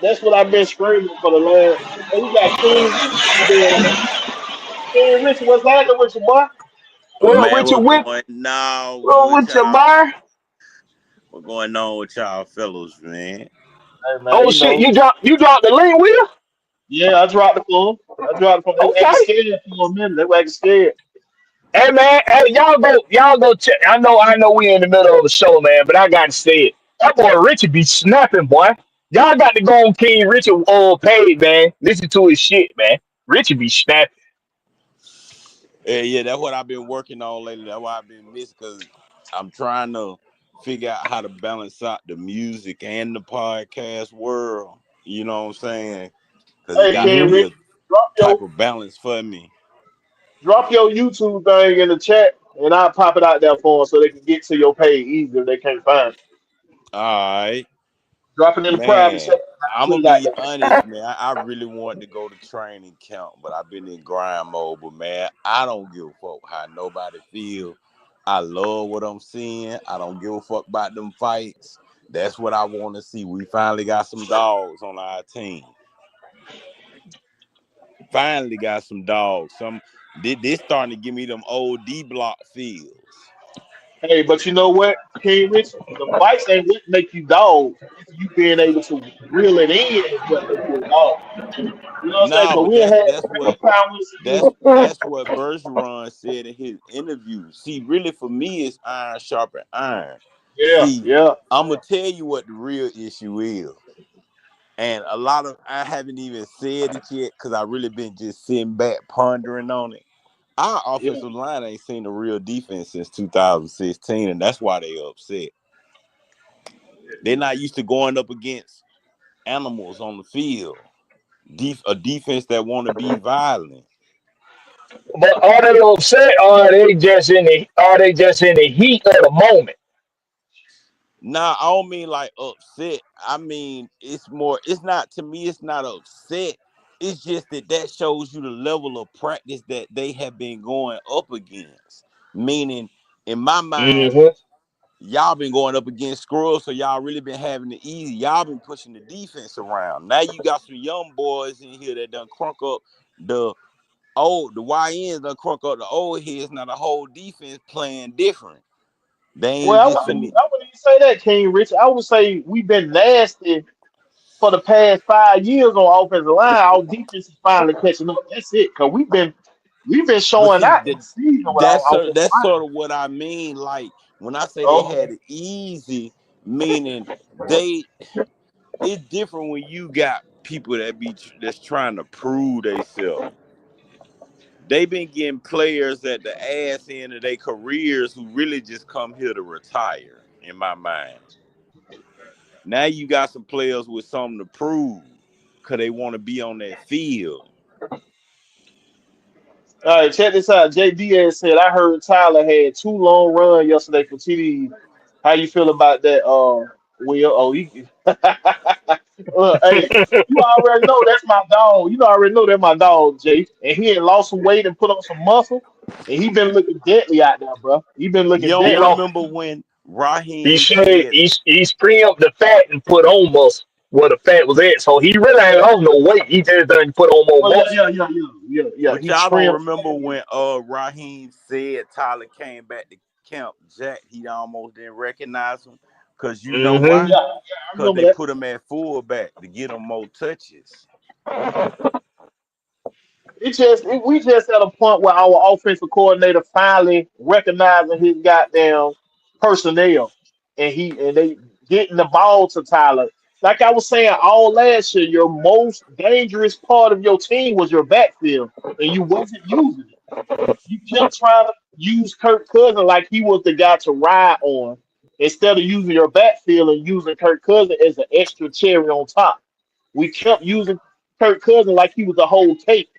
[SPEAKER 1] That's what I've been screaming for the last. And we got King Richard in the building, man. King Richard, what's happening with you, boy?
[SPEAKER 2] What up
[SPEAKER 3] Man,
[SPEAKER 2] with you
[SPEAKER 3] what's
[SPEAKER 2] with?
[SPEAKER 3] going on
[SPEAKER 2] What up
[SPEAKER 3] with
[SPEAKER 2] with your
[SPEAKER 3] y'all?
[SPEAKER 2] bar?
[SPEAKER 3] What's going on with y'all fellows, man?
[SPEAKER 1] Hey, man,
[SPEAKER 2] Oh
[SPEAKER 1] you
[SPEAKER 2] shit,
[SPEAKER 1] know.
[SPEAKER 2] you dropped the link with her?
[SPEAKER 1] Yeah, I dropped the phone. I dropped the phone. They were acting
[SPEAKER 2] Okay.
[SPEAKER 1] scared for a minute. They were acting scared.
[SPEAKER 2] Hey man, hey y'all go check. I know we in the middle of the show, man, but I gotta say it. That boy Richie be snapping, boy. Y'all got to go on King Richard page, man. Listen to his shit, man. Richie be snapping.
[SPEAKER 3] Yeah, that's what I've been working on lately. That's why I've been missing because I'm trying to figure out how to balance out the music and the podcast world. You know what I'm saying? Because it
[SPEAKER 1] Hey,
[SPEAKER 3] got to
[SPEAKER 1] King
[SPEAKER 3] be
[SPEAKER 2] Hmm.
[SPEAKER 3] a
[SPEAKER 1] Richard, drop
[SPEAKER 3] type
[SPEAKER 1] your
[SPEAKER 3] of balance for me.
[SPEAKER 1] drop your YouTube thing in the chat, and I'll pop it out there for them so they can get to your page easy if they can't find it.
[SPEAKER 3] All right.
[SPEAKER 1] Drop it in the private chat.
[SPEAKER 3] Man,
[SPEAKER 1] I
[SPEAKER 3] I'm
[SPEAKER 1] put
[SPEAKER 3] gonna
[SPEAKER 1] it out
[SPEAKER 3] be
[SPEAKER 1] there.
[SPEAKER 3] honest, man. I really wanted to go to training camp, but I've been in grind mode. But man, I don't give a fuck how nobody feel. I love what I'm seeing. I don't give a fuck about them fights. That's what I want to see. We finally got some dogs on our team. Finally got some dogs. This starting to give me them old D block feels.
[SPEAKER 1] Hey, but you know what, King Richard? The fights ain't what make you dog. It's you being able to reel it in is what makes you a dog. You know what I'm saying?
[SPEAKER 3] Nah,
[SPEAKER 1] Because
[SPEAKER 3] but
[SPEAKER 1] we ain't
[SPEAKER 3] that's
[SPEAKER 1] had
[SPEAKER 3] that's
[SPEAKER 1] the
[SPEAKER 3] what
[SPEAKER 1] time we see.
[SPEAKER 3] that's what Bergeron said in his interview. See, really for me, it's iron sharpen iron.
[SPEAKER 1] Yeah,
[SPEAKER 3] See,
[SPEAKER 1] yeah,
[SPEAKER 3] I'm gonna tell you what the real issue is, and a lot of I haven't even said it yet because I really been just sitting back pondering on it. Our
[SPEAKER 1] yeah.
[SPEAKER 3] offensive line ain't seen a real defense since 2016, and that's why they upset. They're not used to going up against animals on the field. A defense that want to be violent.
[SPEAKER 2] But are they upset or are they just in the heat of the moment?
[SPEAKER 3] Nah, I don't mean like upset. I mean it's more. It's not to me. It's not upset. It's just that shows you the level of practice that they have been going up against. Meaning, in my mind,
[SPEAKER 2] Hmm.
[SPEAKER 3] y'all been going up against scrubs, so y'all really been having it easy. Y'all been pushing the defense around. Now you got some young boys in here that done crunk up the the YNs done crunk up the old heads. Now the whole defense playing different. They ain't
[SPEAKER 1] Well,
[SPEAKER 3] just finna.
[SPEAKER 1] I wouldn't even say that, King Richard. I would say we've been nasty for the past 5 years on offensive line. Our defense is finally catching up. That's it. Because we've been
[SPEAKER 3] But
[SPEAKER 1] showing
[SPEAKER 3] see,
[SPEAKER 1] out this season with our offensive
[SPEAKER 3] that's
[SPEAKER 1] line.
[SPEAKER 3] sort of what I mean. Like when I say they
[SPEAKER 1] Okay.
[SPEAKER 3] had it easy, meaning they it's different when you got people that's trying to prove themselves. they been getting players at the ass end of their careers who really just come here to retire, in my mind. Now you got some players with something to prove because they want to be on that field.
[SPEAKER 1] All right, check this out. JD said, I heard Tyler had 2 long runs yesterday for TD. How you feel about that? Will? Oh, he. Hey, you already know that's my dog. You already know that's my dog, Jay. And he had lost some weight and put on some muscle, and he been looking deadly out there, bro. He been
[SPEAKER 3] You
[SPEAKER 1] looking
[SPEAKER 3] don't
[SPEAKER 2] He
[SPEAKER 1] deadly.
[SPEAKER 2] lost.
[SPEAKER 3] remember when
[SPEAKER 2] He
[SPEAKER 3] Raheem
[SPEAKER 2] said
[SPEAKER 3] said,
[SPEAKER 2] he's pre up the fat and put on muscle where the fat was at. So he really ain't lost no weight. He just done put on more
[SPEAKER 1] Well,
[SPEAKER 2] muscle.
[SPEAKER 1] yeah.
[SPEAKER 3] but
[SPEAKER 1] He
[SPEAKER 3] y'all don't
[SPEAKER 1] trimmed.
[SPEAKER 3] remember when Raheem said Tyler came back to camp Jack, he almost didn't recognize him. Cause you know
[SPEAKER 2] Hmm.
[SPEAKER 3] why?
[SPEAKER 1] Yeah, I
[SPEAKER 3] Cause
[SPEAKER 1] remember
[SPEAKER 3] they
[SPEAKER 1] that.
[SPEAKER 3] put him at fullback to get him more touches.
[SPEAKER 1] We just at a point where our offensive coordinator finally recognizing his goddamn personnel, and they getting the ball to Tyler. Like I was saying all last year, your most dangerous part of your team was your backfield, and you wasn't using it. You kept trying to use Kirk Cousins like he was the guy to ride on, instead of using your backfield and using Kirk Cousins as an extra cherry on top. We kept using Kirk Cousins like he was the whole cake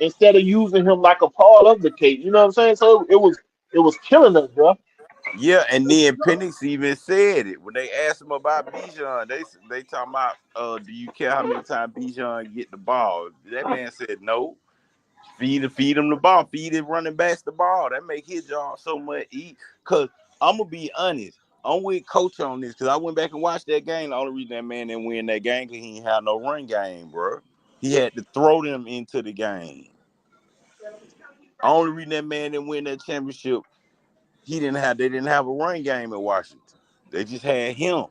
[SPEAKER 1] instead of using him like a part of the cake. You know what I'm saying? So it was killing us, bro.
[SPEAKER 3] Yeah, and then Penix even said it when they asked him about Bijan. They talking about, do you care how many times Bijan get the ball? That man said no. Feed him the ball. Feed his running backs the ball. That make his job so much easy. Cause I'm gonna be honest. I'm with Coach on this because I went back and watched that game. The only reason that man didn't win that game because he ain't had no run game, bro. He had to throw them into the game. Only reason that man didn't win that championship, they didn't have a run game in Washington. They just had him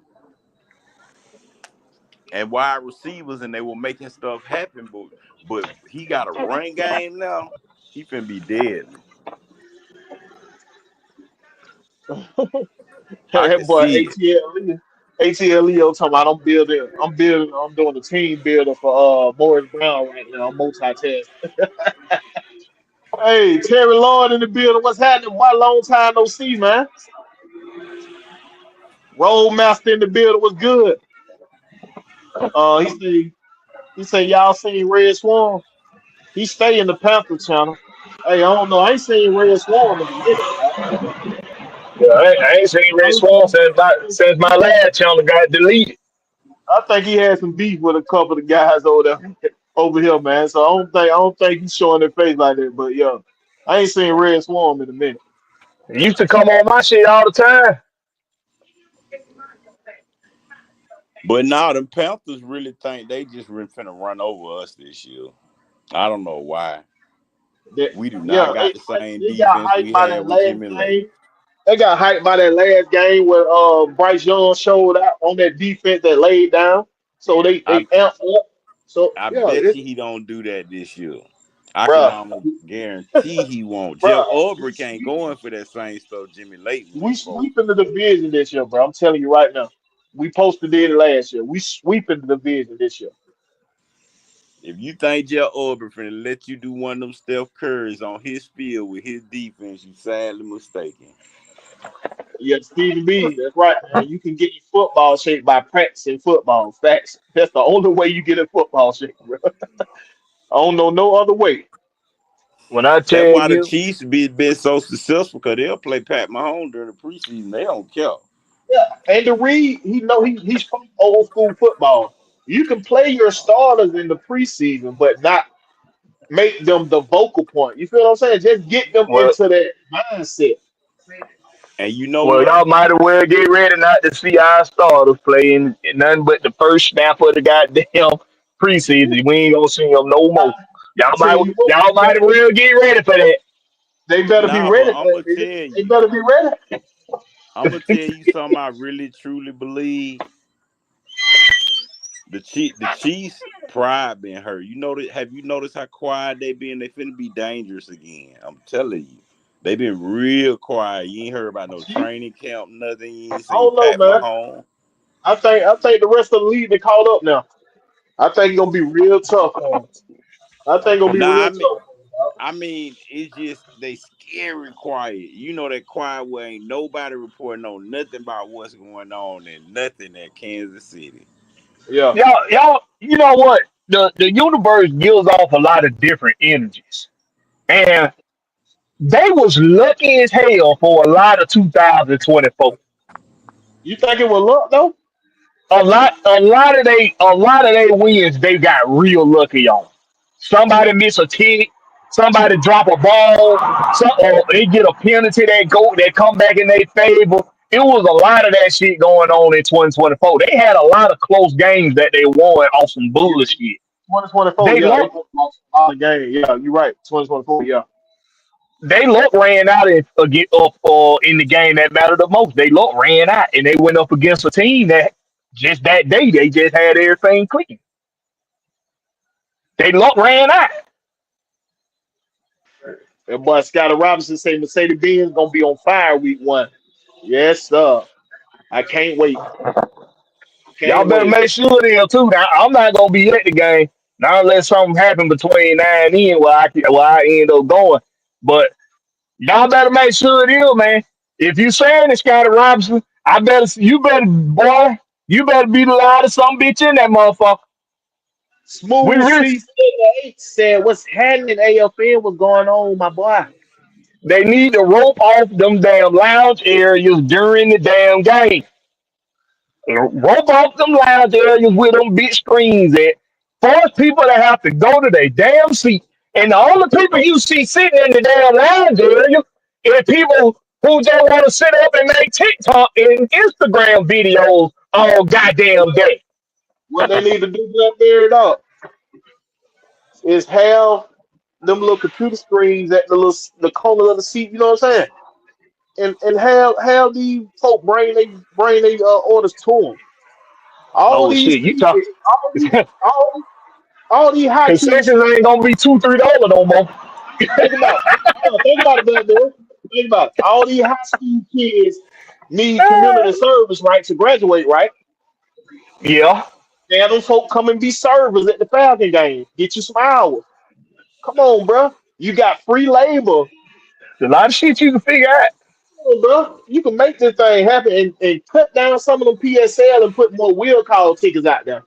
[SPEAKER 3] and wide receivers, and they were making stuff happen. But he got a run game now. He finna be deadly. I
[SPEAKER 1] That
[SPEAKER 3] can
[SPEAKER 1] boy
[SPEAKER 3] see it.
[SPEAKER 1] ATL Leo talking about I'm doing the team builder for Morris Brown right now. I'm multitasking. Hey, Terry Lloyd in the building. What's happening? Why long time no see, man? Roadmaster in the building. What's good? He said y'all seen Red Swarm. He stay in the Panther channel. Hey, I don't know. I ain't seen Red Swarm in a minute, man.
[SPEAKER 2] Yeah, I ain't seen Red Swan since my last channel got deleted.
[SPEAKER 1] I think he had some beef with a couple of guys over here, man. So I don't think he's showing their face like that. But yeah, I ain't seen Red Swarm in a minute.
[SPEAKER 2] He used to come on my shit all the time.
[SPEAKER 3] But now the Panthers really think they just really finna run over us this year. I don't know why.
[SPEAKER 1] That,
[SPEAKER 3] We do not
[SPEAKER 1] yeah,
[SPEAKER 3] got the same
[SPEAKER 1] they got
[SPEAKER 3] defense
[SPEAKER 1] hyped
[SPEAKER 3] we
[SPEAKER 1] by
[SPEAKER 3] had
[SPEAKER 1] that
[SPEAKER 3] with
[SPEAKER 1] last
[SPEAKER 3] Jimmy Lake.
[SPEAKER 1] game. They got hyped by that last game where Bryce Young showed out on that defense that laid down. So they
[SPEAKER 3] I
[SPEAKER 1] amped up. So
[SPEAKER 3] I
[SPEAKER 1] yeah,
[SPEAKER 3] bet you he don't do that this year. I can
[SPEAKER 1] bruh,
[SPEAKER 3] almost guarantee he won't. Jeff
[SPEAKER 1] bruh, we
[SPEAKER 3] Ulbrich ain't
[SPEAKER 1] sweep,
[SPEAKER 3] going for that same stuff Jimmy Lake
[SPEAKER 1] we
[SPEAKER 3] went for.
[SPEAKER 1] sweeping the division this year, bro. I'm telling you right now. We posted it last year. We sweeping the division this year.
[SPEAKER 3] If you think Jeff Ulbrich finna let you do one of them Steph Currys on his field with his defense, you sadly mistaken.
[SPEAKER 1] Yeah, Stevie B, that's right, man. You can get in football shape by practicing football. Facts. That's the only way you get in football shape, bro. I don't know no other way.
[SPEAKER 2] When I
[SPEAKER 3] That's
[SPEAKER 2] tell
[SPEAKER 3] why the
[SPEAKER 2] you,
[SPEAKER 3] Chiefs been so successful because they'll play Pat Mahomes during the preseason. They don't care.
[SPEAKER 1] Yeah, Andy Reid, he's from old school football. You can play your starters in the preseason, but not make them the vocal point. You feel what I'm saying? Just get them
[SPEAKER 2] well,
[SPEAKER 1] into that mindset.
[SPEAKER 3] And you know
[SPEAKER 2] well,
[SPEAKER 3] what?
[SPEAKER 2] y'all might as well get ready not to see our starters play in nothing but the first snap of the goddamn preseason. We ain't gonna see them no
[SPEAKER 1] I,
[SPEAKER 2] more.
[SPEAKER 1] I tell you what,
[SPEAKER 2] Y'all might as well get ready for that.
[SPEAKER 1] they better be
[SPEAKER 3] Nah, but
[SPEAKER 1] ready.
[SPEAKER 3] I'm gonna
[SPEAKER 1] They
[SPEAKER 3] tell
[SPEAKER 1] they
[SPEAKER 3] you.
[SPEAKER 1] better be ready.
[SPEAKER 3] I'm gonna tell you something I really truly believe. The Chiefs pride been hurt. You know that? Have you noticed how quiet they been? They finna be dangerous again. I'm telling you. They been real quiet. You ain't heard about no training camp, nothing. You ain't
[SPEAKER 1] I
[SPEAKER 3] seen
[SPEAKER 1] don't know,
[SPEAKER 3] Pat
[SPEAKER 1] man.
[SPEAKER 3] Mahomes.
[SPEAKER 1] I think the rest of the league they caught up now. I think it's gonna be real tough on 'em. I think it's gonna be
[SPEAKER 3] Nah,
[SPEAKER 1] real tough.
[SPEAKER 3] I mean, it's just they scary quiet. You know that quiet where ain't nobody reporting on nothing about what's going on and nothing at Kansas City.
[SPEAKER 1] Yeah.
[SPEAKER 2] Y'all, you know what? The universe gives off a lot of different energies, and they was lucky as hell for a lot of 2024.
[SPEAKER 1] You think it was luck though?
[SPEAKER 2] A lot of they wins they got real lucky on. Somebody miss a kick, somebody drop a ball, or they get a penalty that come back in their favor. It was a lot of that shit going on in 2024. They had a lot of close games that they won off some
[SPEAKER 1] Yeah.
[SPEAKER 2] bullshit.
[SPEAKER 1] 2024,
[SPEAKER 2] They
[SPEAKER 1] yeah, they
[SPEAKER 2] luck
[SPEAKER 1] put all the game. Yeah, you're right. 2024, yeah.
[SPEAKER 2] they luck ran out in the game that mattered the most. They luck ran out and they went up against a team that just that day they just had everything clicking. They luck ran out.
[SPEAKER 1] That boy Scotty Robinson say Mercedes Benz gonna be on fire week 1. Yes, sir. I can't wait.
[SPEAKER 2] Y'all
[SPEAKER 1] Can't
[SPEAKER 2] better
[SPEAKER 1] wait.
[SPEAKER 2] make sure there too. Now I'm not gonna be at the game. Not unless something happen between now and then where I end up going. But y'all better make sure it is, man. If you saying it's Scotty Robinson, you better be the loudest some bitch in that motherfucker. We
[SPEAKER 1] Smooth
[SPEAKER 2] really
[SPEAKER 1] C8 said, "What's happening? AFN? What's going on, my boy?"
[SPEAKER 2] they need to rope off them damn lounge areas during the damn game. Rope off them lounge areas with them big screens at. Force people to have to go to their damn seat. And the only people you see sitting in the damn lounge area is people who just want to sit up and make TikTok and Instagram videos all goddamn day.
[SPEAKER 1] What they need to do up there, dog, is have them little computer screens at the corner of the seat. You know what I'm saying? And have the folk bring they orders to them. All
[SPEAKER 2] Oh
[SPEAKER 1] these
[SPEAKER 2] shit, you
[SPEAKER 1] kids,
[SPEAKER 2] talk
[SPEAKER 1] all, all these high kids.
[SPEAKER 2] concessions ain't gonna be $2-3 no more.
[SPEAKER 1] Think about it, man, dude. Think about it. All these high school kids need community service, right, to graduate, right?
[SPEAKER 2] Yeah.
[SPEAKER 1] Have them folk come and be servers at the Falcon game. Get you some hours. Come on, bro. You got free labor.
[SPEAKER 2] A lot of shit you can figure out.
[SPEAKER 1] Come on, bro. You can make this thing happen and cut down some of them PSL and put more wheel call tickets out there.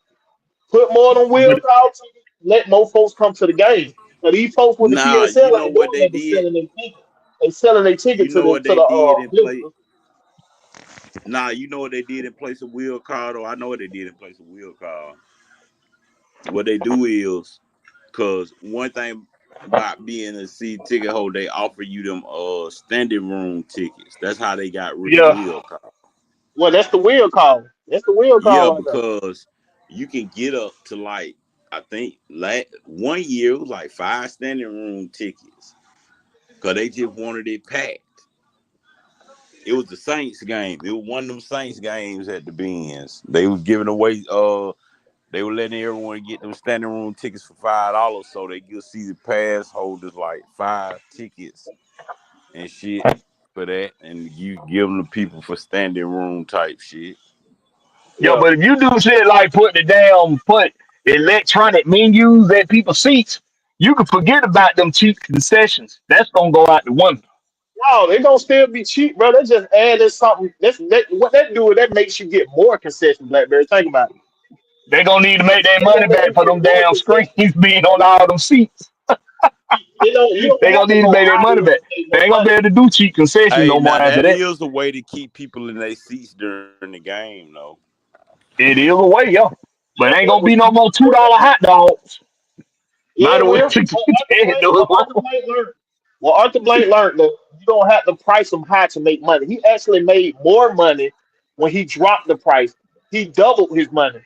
[SPEAKER 1] Put more of them wheel
[SPEAKER 2] But
[SPEAKER 1] call tickets. Let more folks come to the game. Now these folks with the
[SPEAKER 3] Nah, you
[SPEAKER 1] PSL
[SPEAKER 3] know
[SPEAKER 1] ain't
[SPEAKER 3] what
[SPEAKER 1] doing
[SPEAKER 3] they
[SPEAKER 1] nothing but
[SPEAKER 3] did?
[SPEAKER 1] selling their ticket. They selling their ticket
[SPEAKER 3] You
[SPEAKER 1] to
[SPEAKER 3] know
[SPEAKER 1] the
[SPEAKER 3] what
[SPEAKER 1] to
[SPEAKER 3] they
[SPEAKER 1] the
[SPEAKER 3] did in place?
[SPEAKER 1] visitors.
[SPEAKER 3] Nah, you know what they did in place of wheel card, or I know what they did in place of wheel card. What they do is, cause one thing about being a seat ticket holder, they offer you them standing room tickets. That's how they got rid of
[SPEAKER 2] yeah,
[SPEAKER 3] wheel card.
[SPEAKER 1] Well, that's the wheel call. That's the wheel
[SPEAKER 3] Yeah,
[SPEAKER 1] call right there.
[SPEAKER 3] because you can get up to like I think one year it was like 5 standing room tickets, cause they just wanted it packed. It was the Saints game. It was one of them Saints games at the Benz. They was giving away they were letting everyone get them standing room tickets for $5, so they give season pass holders like 5 tickets and shit for that, and you give them to people for standing room type shit.
[SPEAKER 2] yeah.
[SPEAKER 1] Yeah.
[SPEAKER 2] But if you do shit like put electronic menus at people's seats, you can forget about them cheap concessions. That's gonna go out the window.
[SPEAKER 1] No, they gonna still be cheap, bro. They just added something. What that do is that makes you get more concession, Blackberry. Think about it.
[SPEAKER 2] They gonna need to make their
[SPEAKER 1] They
[SPEAKER 2] money
[SPEAKER 1] gonna make
[SPEAKER 2] back
[SPEAKER 1] you
[SPEAKER 2] for
[SPEAKER 1] get
[SPEAKER 2] them
[SPEAKER 1] more
[SPEAKER 2] damn screens
[SPEAKER 1] concession.
[SPEAKER 2] being on all them seats.
[SPEAKER 1] You don't
[SPEAKER 2] They
[SPEAKER 1] have
[SPEAKER 2] gonna
[SPEAKER 1] to
[SPEAKER 2] need to
[SPEAKER 1] go
[SPEAKER 2] make their money
[SPEAKER 1] higher
[SPEAKER 2] back.
[SPEAKER 1] to make
[SPEAKER 2] They
[SPEAKER 1] more
[SPEAKER 2] ain't gonna be
[SPEAKER 1] money.
[SPEAKER 2] able to do cheap concessions
[SPEAKER 3] Hey,
[SPEAKER 2] no more
[SPEAKER 3] now
[SPEAKER 2] after
[SPEAKER 3] that
[SPEAKER 2] that.
[SPEAKER 3] is a way to keep people in their seats during the game, though.
[SPEAKER 2] It is a way, yo. But
[SPEAKER 1] Yeah,
[SPEAKER 2] ain't
[SPEAKER 1] but
[SPEAKER 2] gonna
[SPEAKER 1] when
[SPEAKER 2] be no
[SPEAKER 1] you
[SPEAKER 2] more
[SPEAKER 1] do
[SPEAKER 2] $2 hot dogs.
[SPEAKER 1] yeah,
[SPEAKER 2] By
[SPEAKER 1] it
[SPEAKER 2] the way,
[SPEAKER 1] will. What Arthur Blank learned. Well, Arthur Blank learned that you don't have to price them high to make money. He actually made more money when he dropped the price. He doubled his money.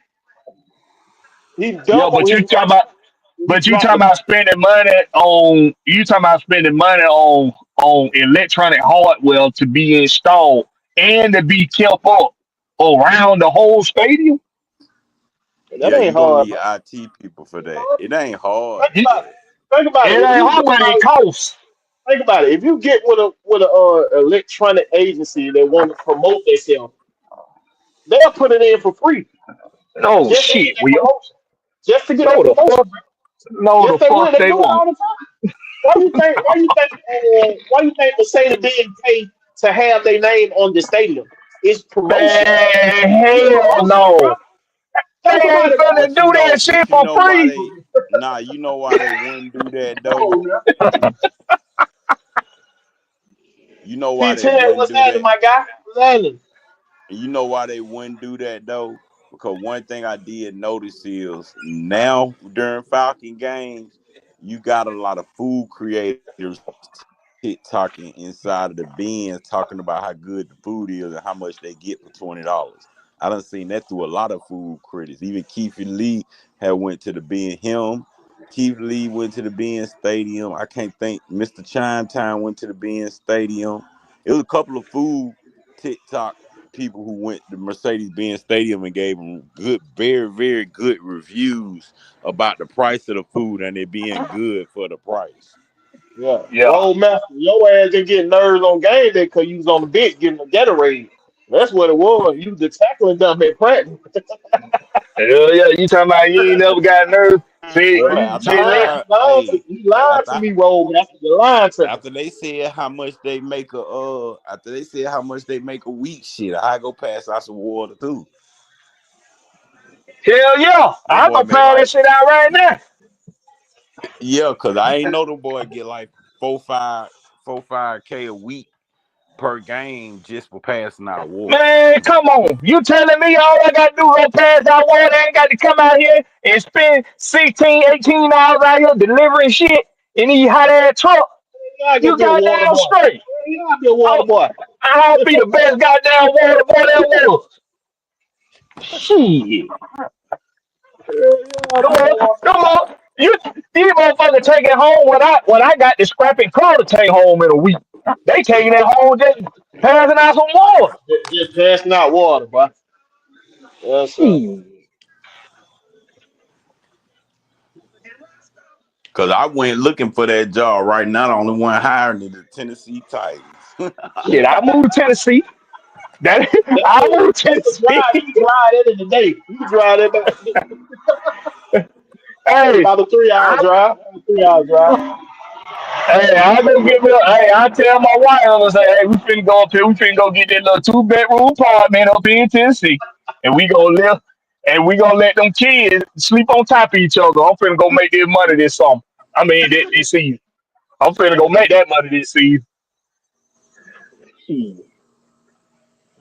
[SPEAKER 1] He
[SPEAKER 2] yo,
[SPEAKER 1] doubled his money when he
[SPEAKER 2] but you
[SPEAKER 1] dropped
[SPEAKER 2] talking
[SPEAKER 1] the
[SPEAKER 2] about
[SPEAKER 1] price.
[SPEAKER 2] spending money on electronic hardware to be installed and to be kept up around the whole stadium.
[SPEAKER 1] And that
[SPEAKER 3] Yeah,
[SPEAKER 1] ain't
[SPEAKER 3] you gonna
[SPEAKER 1] hard,
[SPEAKER 3] need
[SPEAKER 1] bro.
[SPEAKER 3] IT people for that. It ain't hard,
[SPEAKER 1] Think
[SPEAKER 2] It,
[SPEAKER 1] about
[SPEAKER 3] but
[SPEAKER 1] it. Think about it.
[SPEAKER 2] it
[SPEAKER 1] If
[SPEAKER 2] ain't
[SPEAKER 1] you
[SPEAKER 2] hard,
[SPEAKER 1] get
[SPEAKER 2] but it
[SPEAKER 1] like,
[SPEAKER 2] costs.
[SPEAKER 1] think about it. If you get with a electronic agency that want to promote themselves, they'll put it in for free
[SPEAKER 2] No
[SPEAKER 1] just to get
[SPEAKER 2] shit,
[SPEAKER 1] that
[SPEAKER 2] we
[SPEAKER 1] promotion. Just to get
[SPEAKER 2] no
[SPEAKER 1] that
[SPEAKER 2] the
[SPEAKER 1] promotion,
[SPEAKER 2] fuck
[SPEAKER 1] bro.
[SPEAKER 2] no
[SPEAKER 1] Yes,
[SPEAKER 2] the
[SPEAKER 1] they will.
[SPEAKER 2] fuck
[SPEAKER 1] They
[SPEAKER 2] they
[SPEAKER 1] do it
[SPEAKER 2] won't.
[SPEAKER 1] all the time.
[SPEAKER 4] Why you think Mercedes didn't pay to have their name on the stadium? It's promotion.
[SPEAKER 2] Man,
[SPEAKER 4] It's
[SPEAKER 2] hell
[SPEAKER 4] promotion, bro.
[SPEAKER 2] no. They
[SPEAKER 4] Think about
[SPEAKER 2] ain't
[SPEAKER 4] it, bro.
[SPEAKER 2] finna do that shit
[SPEAKER 3] But you
[SPEAKER 2] for
[SPEAKER 3] know why
[SPEAKER 2] free.
[SPEAKER 3] they nah, you know why they wouldn't do that
[SPEAKER 4] Come
[SPEAKER 3] though?
[SPEAKER 4] on, man.
[SPEAKER 3] You know why they
[SPEAKER 4] T10,
[SPEAKER 3] wouldn't
[SPEAKER 4] what's
[SPEAKER 3] do
[SPEAKER 4] happening,
[SPEAKER 3] that?
[SPEAKER 4] my guy? What's happening?
[SPEAKER 3] And you know why they wouldn't do that though? Because one thing I did notice is now during Falcon games, you got a lot of food creators TikToking inside of the bins talking about how good the food is and how much they get for $20. I done seen that through a lot of food critics. Even Keith and Lee had went to the Ben. Keith Lee went to the Ben Stadium. I can't think. Mr. Chime Time went to the Ben Stadium. It was a couple of food TikTok people who went to Mercedes-Benz Stadium and gave them good, very, very good reviews about the price of the food and it being good for the price.
[SPEAKER 4] Yeah.
[SPEAKER 2] Yeah.
[SPEAKER 4] Roadmaster, your ass just getting nerves on game day because you was on the bench getting a Gatorade. That's what it was. You was the tackling dumb at practice.
[SPEAKER 2] Hell yeah. You talking about you ain't never got nerve? See,
[SPEAKER 4] Bro,
[SPEAKER 3] Boy,
[SPEAKER 4] you
[SPEAKER 3] after
[SPEAKER 2] see,
[SPEAKER 3] I
[SPEAKER 2] let
[SPEAKER 4] lied.
[SPEAKER 3] heard, hey,
[SPEAKER 4] You lied
[SPEAKER 3] after
[SPEAKER 4] to
[SPEAKER 3] I,
[SPEAKER 4] me, Roadmaster. You lied to me.
[SPEAKER 3] after they said how much they make after they said how much they make a week, shit, I go pass out some water too.
[SPEAKER 2] hell yeah.
[SPEAKER 3] Them
[SPEAKER 2] I'm
[SPEAKER 3] boy
[SPEAKER 2] gonna
[SPEAKER 3] make
[SPEAKER 2] plan that
[SPEAKER 3] like
[SPEAKER 2] shit out right now.
[SPEAKER 3] yeah, cause I ain't know them boy get like 4 5 K a week per game just for passing out water.
[SPEAKER 2] Man, come on. You telling me all I gotta do is go pass out water? I ain't got to come out here and spend 16, 18 hours out here delivering shit in these hot ass truck.
[SPEAKER 4] You gotta go
[SPEAKER 2] You
[SPEAKER 4] be a water
[SPEAKER 2] goddamn
[SPEAKER 4] boy.
[SPEAKER 2] straight.
[SPEAKER 4] You gotta be a water
[SPEAKER 2] I'll,
[SPEAKER 4] boy.
[SPEAKER 2] I'll be the best goddamn water boy there was. Shit.
[SPEAKER 4] You gotta
[SPEAKER 2] Come
[SPEAKER 4] be a
[SPEAKER 2] on.
[SPEAKER 4] water
[SPEAKER 2] Come
[SPEAKER 4] boy.
[SPEAKER 2] on. These motherfuckers take it home what I got the scrapping car to take home in a week. They taking it home just passing out some water.
[SPEAKER 4] Just passing out water, boy. Yes, sir.
[SPEAKER 2] Shit.
[SPEAKER 3] Cause I went looking for that job. Right now, the only one hiring is the Tennessee Titans.
[SPEAKER 2] Shit, I moved to Tennessee. That I moved to
[SPEAKER 4] That's a
[SPEAKER 2] Tennessee.
[SPEAKER 4] drive. You can drive that in the day. You can drive that back
[SPEAKER 2] Hey,
[SPEAKER 4] about a 3 hour
[SPEAKER 2] I
[SPEAKER 4] drive. About a 3 hour drive.
[SPEAKER 2] hey, I go get me. Hey, I tell my wife, I'm gonna say, hey, we finna go up here. We finna go get that little 2 bedroom apartment up here in Tennessee, and we gonna live, and we gonna let them kids sleep on top of each other. I'm finna go make this money this summer. I mean, this season. I'm finna go make that money this season. Shit.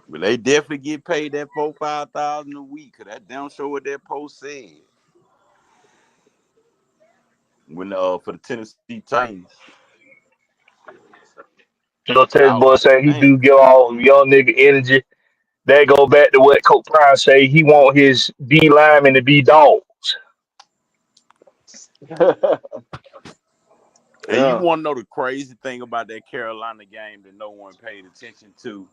[SPEAKER 3] But they definitely get paid that 4 5 thousand a week. Cause that damn show what that post said when for the Tennessee Titans.
[SPEAKER 2] Little
[SPEAKER 3] I
[SPEAKER 2] test
[SPEAKER 3] was
[SPEAKER 2] boy
[SPEAKER 3] like,
[SPEAKER 2] say he
[SPEAKER 3] damn.
[SPEAKER 2] do give all young nigga energy. That go back to what Coach Prime say. He want his D linemen to be dogs.
[SPEAKER 3] And you
[SPEAKER 4] Yeah.
[SPEAKER 3] want to know the crazy thing about that Carolina game that no one paid attention to?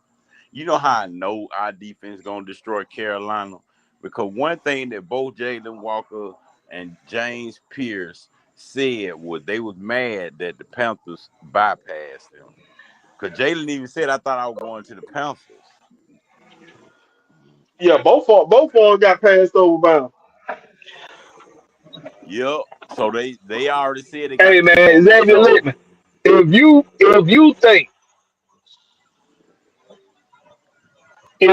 [SPEAKER 3] You know how I know our defense gonna destroy Carolina? Because one thing that both Jalen Walker and James Pierce said was they was mad that the Panthers bypassed them. Because Jalen even said, I thought I was going to the Panthers.
[SPEAKER 4] Yeah, both of them got passed over by him.
[SPEAKER 3] Yep. So they already said they got
[SPEAKER 2] Hey
[SPEAKER 3] a
[SPEAKER 2] man,
[SPEAKER 3] chip on their
[SPEAKER 2] Xavier
[SPEAKER 3] shoulder.
[SPEAKER 2] Littman. If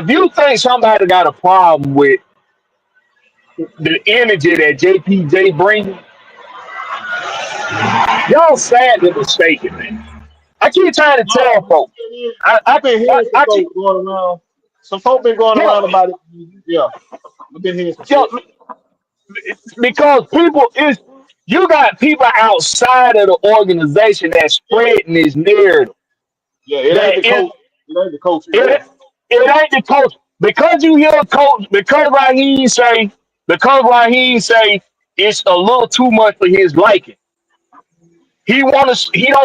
[SPEAKER 2] you think somebody got a problem with the energy that JPJ brings, y'all sadly mistaken, man. I keep trying to
[SPEAKER 4] No,
[SPEAKER 2] tell folks. I I,
[SPEAKER 4] I've been
[SPEAKER 2] I,
[SPEAKER 4] hearing some
[SPEAKER 2] I keep
[SPEAKER 4] folks going around. Some folk been going
[SPEAKER 2] yeah,
[SPEAKER 4] around about it. Yeah, I've been hearing some
[SPEAKER 2] yeah,
[SPEAKER 4] shit.
[SPEAKER 2] because people is you got people outside of the organization that's spreading this narrative
[SPEAKER 4] Yeah, it ain't
[SPEAKER 2] that
[SPEAKER 4] the coach. It ain't the coaches.
[SPEAKER 2] it,
[SPEAKER 4] Yeah,
[SPEAKER 2] it ain't the coach because you hear a coach because Raheem say it's a little too much for his liking. He don't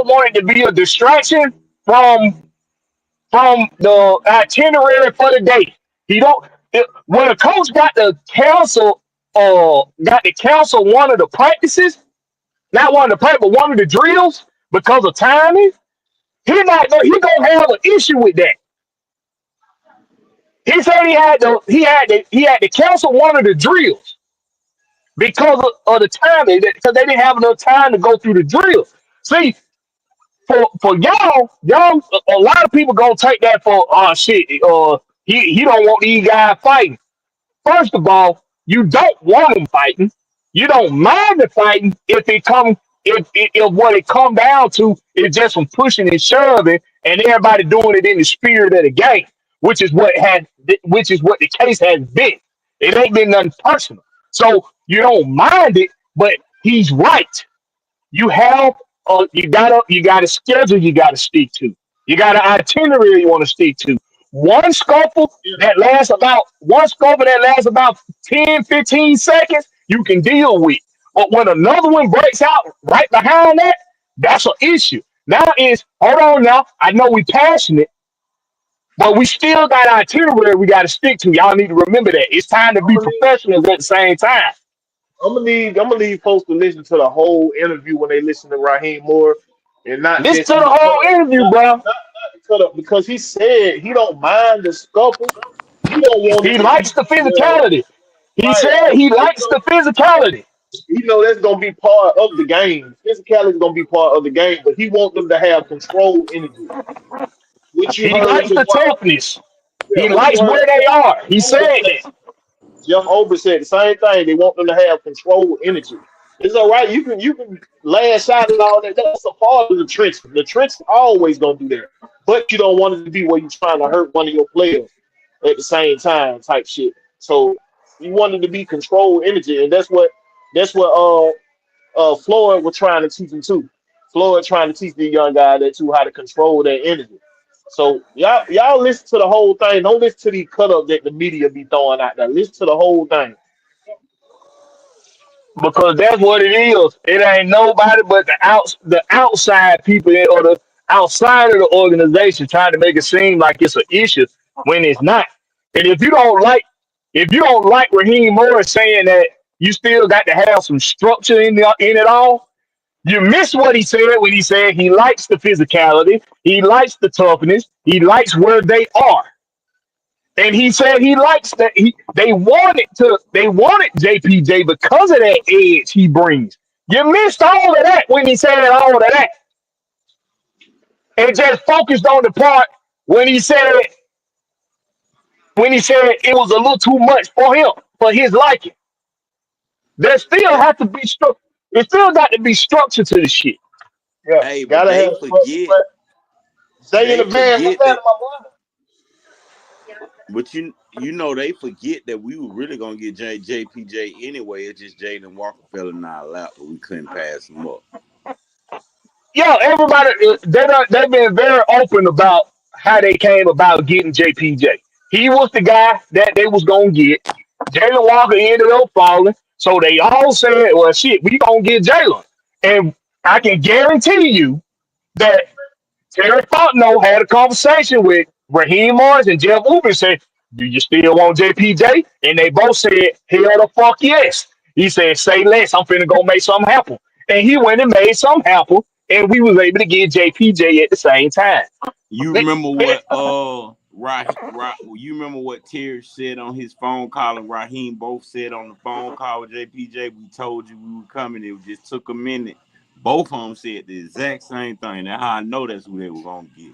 [SPEAKER 2] want it to be a distraction from the itinerary for the day. He don't when a coach got to cancel one of the practices, not one of the practice, but one of the drills because of timing. He gonna have an issue with that. He said he had to cancel one of the drills because of the timing because they didn't have enough time to go through the drills. See, for y'all, a lot of people gonna take that for shit. He don't want these guys fighting. First of all, you don't want them fighting. You don't mind the fighting if what it come down to is just some pushing and shoving and everybody doing it in the spirit of the game, which is what the case has been. It ain't been nothing personal. So you don't mind it, but he's right. You have you got a schedule you got to stick to. You got an itinerary you want to stick to. One scuffle that lasts about 10, 15 seconds, you can deal with. But when another one breaks out right behind that, that's an issue. Now is hold on now. I know we passionate, but we still got an itinerary we got to stick to. Y'all need to remember that. It's time to
[SPEAKER 1] I'm
[SPEAKER 2] be
[SPEAKER 1] gonna need,
[SPEAKER 2] professionals at the same time.
[SPEAKER 1] I'm gonna need folks to listen to the whole interview when they listen to Raheem Moore, and not
[SPEAKER 2] Listen
[SPEAKER 1] just
[SPEAKER 2] to
[SPEAKER 1] in
[SPEAKER 2] the
[SPEAKER 1] the cut
[SPEAKER 2] whole
[SPEAKER 1] up,
[SPEAKER 2] interview,
[SPEAKER 1] not
[SPEAKER 2] bro.
[SPEAKER 1] not the cut up, because he said he don't mind the scuffle. He don't want it
[SPEAKER 2] He
[SPEAKER 1] to
[SPEAKER 2] likes
[SPEAKER 1] be
[SPEAKER 2] the
[SPEAKER 1] well,
[SPEAKER 2] physicality. He
[SPEAKER 1] right.
[SPEAKER 2] said he likes the physicality.
[SPEAKER 1] He know that's gonna be part of the game. Physicality is gonna be part of the game, but he wants them to have control energy. What you
[SPEAKER 2] He
[SPEAKER 1] heard
[SPEAKER 2] likes
[SPEAKER 1] Jeff,
[SPEAKER 2] the toughness.
[SPEAKER 1] yeah,
[SPEAKER 2] He
[SPEAKER 1] what you
[SPEAKER 2] likes
[SPEAKER 1] heard
[SPEAKER 2] where they are. He
[SPEAKER 1] Jeff
[SPEAKER 2] said
[SPEAKER 1] Ober say.
[SPEAKER 2] that.
[SPEAKER 1] Jeff Ober said the same thing. They want them to have control energy. It's all right. You can lash out and all that. That's a part of the trenches. The trenches always gonna do that. But you don't want it to be where you're trying to hurt one of your players at the same time, type shit. So you want it to be control energy, and that's what Floyd was trying to teach him too. Floyd trying to teach the young guy that too how to control their energy. So y'all listen to the whole thing. Don't listen to the cut up that the media be throwing out there. Listen to the whole thing.
[SPEAKER 2] Because that's what it is. It ain't nobody but the outside people or the outside of the organization trying to make it seem like it's an issue when it's not. And if you don't like Raheem Morris saying that you still got to have some structure in it all, you miss what he said when he said he likes the physicality, he likes the toughness, he likes where they are. And he said he likes that they wanted JPJ because of that edge he brings. You missed all of that when he said all of that. And just focused on the part when he said it was a little too much for him, for his liking. There still have to be structure. There still got to be structure to the shit.
[SPEAKER 1] Yeah,
[SPEAKER 3] Hey, but
[SPEAKER 1] gotta
[SPEAKER 3] they
[SPEAKER 1] have structure.
[SPEAKER 3] forget
[SPEAKER 1] But stay in
[SPEAKER 3] they
[SPEAKER 1] the band. What's
[SPEAKER 3] forget
[SPEAKER 1] that,
[SPEAKER 3] that
[SPEAKER 1] my boy?
[SPEAKER 3] but you know they forget that we were really gonna get JPJ anyway. It's just Jalen Walker fell in our lap, but we couldn't pass him up.
[SPEAKER 2] Yeah, everybody they've been very open about how they came about getting JPJ. He was the guy that they was gonna get. Jalen Walker ended up falling, so they all said, "Well, shit, we gonna get Jalen." And I can guarantee you that Terry Fontenot had a conversation with Raheem Morris and Jeff Uber and said, "Do you still want JPJ?" And they both said, "Hell the fuck yes." He said, "Say less. I'm finna go make something happen." And he went and made something happen, and we was able to get JPJ at the same time.
[SPEAKER 3] You remember what you remember what Terry said on his phone call and Raheem both said on the phone call with JPJ. We told you we were coming. It just took a minute. Both of them said the exact same thing. That's how I know that's who they were gonna get.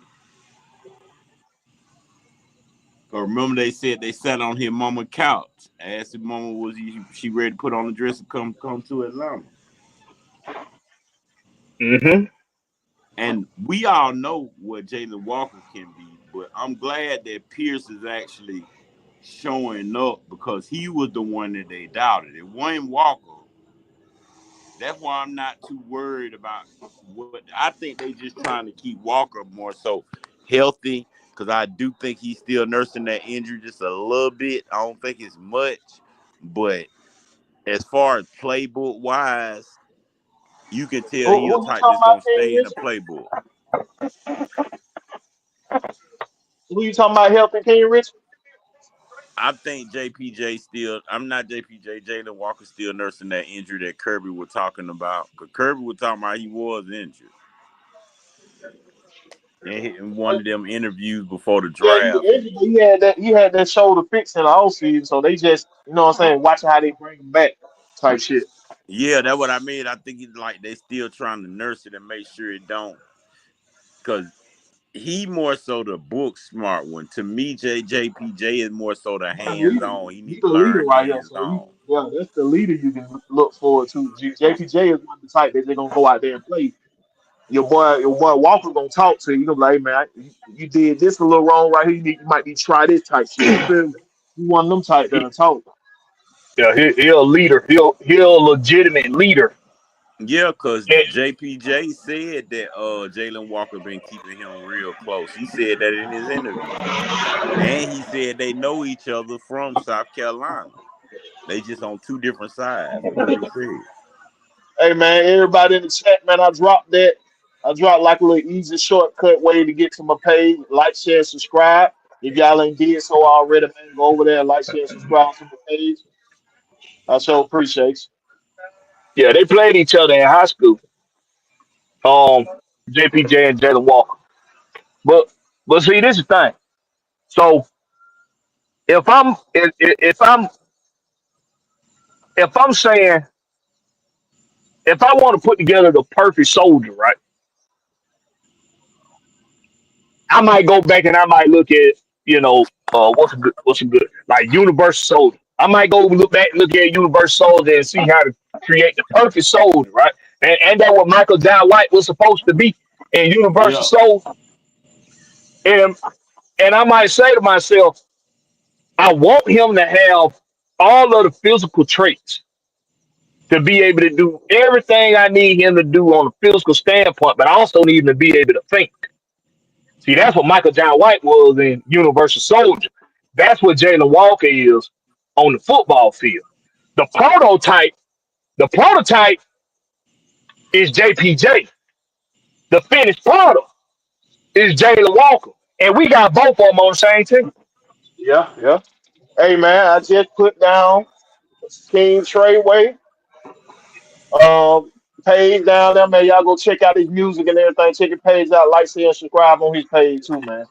[SPEAKER 3] Cause remember they said they sat on his mama couch. Asked if mama she ready to put on the dress and come to Atlanta.
[SPEAKER 2] Hmm.
[SPEAKER 3] And we all know what Jalen Walker can be, but I'm glad that Pierce is actually showing up because he was the one that they doubted. It wasn't Walker. That's why I'm not too worried about what I think they just trying to keep Walker more so healthy because I do think he's still nursing that injury just a little bit. I don't think it's much, but as far as playbook wise, you can tell he a
[SPEAKER 1] Who you
[SPEAKER 3] type
[SPEAKER 1] talking
[SPEAKER 3] that's
[SPEAKER 1] about,
[SPEAKER 3] gonna
[SPEAKER 1] King
[SPEAKER 3] stay in the
[SPEAKER 1] Richard?
[SPEAKER 3] playbook.
[SPEAKER 1] Who you talking about helping King Richard?
[SPEAKER 3] I think JPJ still. I'm not JPJ. Jalen Walker still nursing that injury that Kirby was talking about. Cause Kirby was talking about he was injured in one of them interviews before the
[SPEAKER 1] Yeah, he was
[SPEAKER 3] draft.
[SPEAKER 1] injured, but he had that shoulder fix in the offseason, so they just, you know what I'm saying, watching how they bring him back type shit.
[SPEAKER 3] Yeah, that's what I mean. I think it's like they still trying to nurse it and make sure it don't. Cause he more so the book smart one. To me, JPJ is more so the
[SPEAKER 1] That's
[SPEAKER 3] hands
[SPEAKER 1] leader.
[SPEAKER 3] on. He
[SPEAKER 1] He
[SPEAKER 3] need to
[SPEAKER 1] the leader
[SPEAKER 3] learn
[SPEAKER 1] right here.
[SPEAKER 3] hands
[SPEAKER 1] So
[SPEAKER 3] on.
[SPEAKER 1] yeah, that's the leader you can look forward to. JPJ is one of the type that they're gonna go out there and play. Your boy Walker gonna talk to you. You gonna be like, hey, man, you did this a little wrong right here. You might need to try this type shit. You feel me? You one of them type that'll talk.
[SPEAKER 2] Yeah, he a leader. He a legitimate leader.
[SPEAKER 3] Yeah, cause
[SPEAKER 2] And,
[SPEAKER 3] JPJ said that Jalen Walker been keeping him real close. He said that in his interview. And he said they know each other from South Carolina. They just on two different sides. That's what he said.
[SPEAKER 1] Hey man, everybody in the chat, man, I dropped that. I dropped like a little easy shortcut way to get to my page. Like, share, subscribe. If y'all ain't did so already, man, go over there and like, share, subscribe to my page. I sure appreciate
[SPEAKER 2] yeah, they played each other in high school. Um, JPJ and Jalen Walker. But see, this is the thing. So if I'm if I'm saying if I want to put together the perfect soldier, right? I might go back and I might look at what's a good like Universal Soldier. I might go look at Universal Soldier and see how to create the perfect soldier, right? And that what Michael John White was supposed to be in
[SPEAKER 1] you.
[SPEAKER 2] Universal
[SPEAKER 1] Yeah.
[SPEAKER 2] Soldier. And I might say to myself, I want him to have all of the physical traits to be able to do everything I need him to do on a physical standpoint, but I also need him to be able to think. See, that's what Michael John White was in Universal Soldier. That's what Jalen Walker is on the football field. The prototype, the prototype is JPJ. The finished product is Jalen Walker. And we got both of them on the same team.
[SPEAKER 1] Yeah, yeah. Hey man, I just put down Team Treyway page down there, man. Y'all go check out his music and everything. Check his page out, like, share, and subscribe on his page too, man.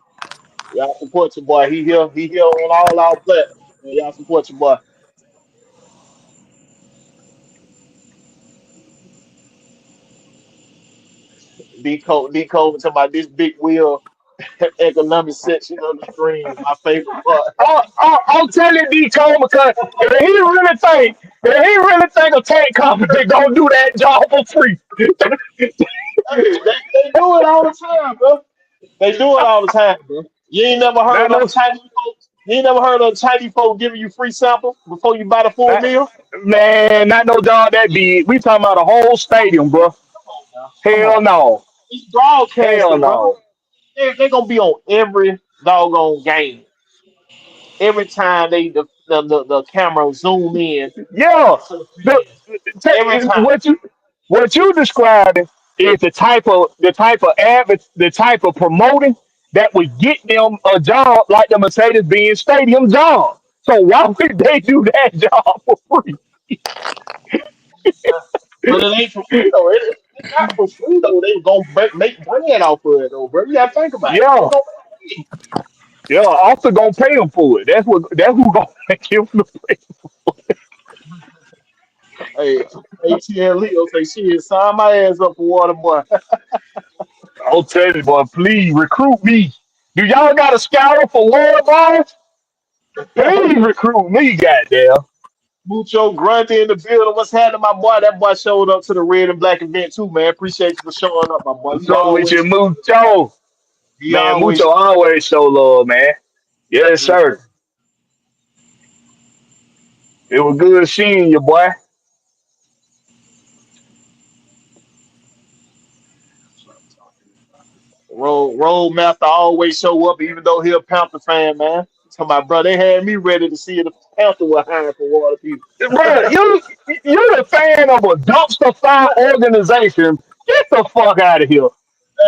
[SPEAKER 1] Y'all support your boy. He here on all our platforms. Man. Y'all support your boy. Decode to my this big wheel economic section of the screen. My favorite part.
[SPEAKER 2] I'm telling D Cole because if he really think a tank company gonna do that job for free.
[SPEAKER 1] Hey, they do it all the time, bro. They do it all the time, bro. You ain't never
[SPEAKER 2] Not
[SPEAKER 1] heard of
[SPEAKER 2] no,
[SPEAKER 1] Chinese folks. You ain't never heard of Chinese folks giving you free samples before you buy the full
[SPEAKER 2] not,
[SPEAKER 1] meal.
[SPEAKER 2] man, not no job that big. We talking about a whole stadium, bro.
[SPEAKER 1] Come on now, come
[SPEAKER 2] Hell
[SPEAKER 1] on now.
[SPEAKER 2] no.
[SPEAKER 1] These
[SPEAKER 2] Hell
[SPEAKER 1] broadcasters, bro.
[SPEAKER 2] no.
[SPEAKER 1] They gonna be on every doggone game. Every time the camera zoom in
[SPEAKER 2] Yeah.
[SPEAKER 1] to the
[SPEAKER 2] The,
[SPEAKER 1] fans. Every time.
[SPEAKER 2] what you describing is the type of promoting that would get them a job like the Mercedes Benz Stadium job. So why would they do that job for free?
[SPEAKER 1] Yeah. But it ain't for free though. It's not for free though. They gonna make bread off of it though, bro. You gotta think about it. They
[SPEAKER 2] Yeah.
[SPEAKER 1] gonna make
[SPEAKER 2] Yeah, also gonna pay them for it. That's who gonna give them the pay.
[SPEAKER 1] hey, ATL Leo say shit, sign my ass up for water boy.
[SPEAKER 2] I'll tell you, boy, please recruit me. Do y'all got a scouter for water boys? Please recruit me, goddamn.
[SPEAKER 1] Mucho Grunty in the building. What's happening, my boy? That boy showed up to the red and black event too, man. Appreciate you for showing up, my boy.
[SPEAKER 2] What's up with you, Mucho?
[SPEAKER 1] He
[SPEAKER 2] Man,
[SPEAKER 1] always
[SPEAKER 2] Mucho
[SPEAKER 1] show up.
[SPEAKER 2] always show love, man. Yes,
[SPEAKER 1] Mhm.
[SPEAKER 2] sir. It was good seeing you, boy.
[SPEAKER 1] Road Master always show up, even though he a Panther fan, man. So my brother, they had me ready to see if the Panther were hiring for water people.
[SPEAKER 2] Bro, you're the fan of a dumpster fire organization. Get the fuck out of here.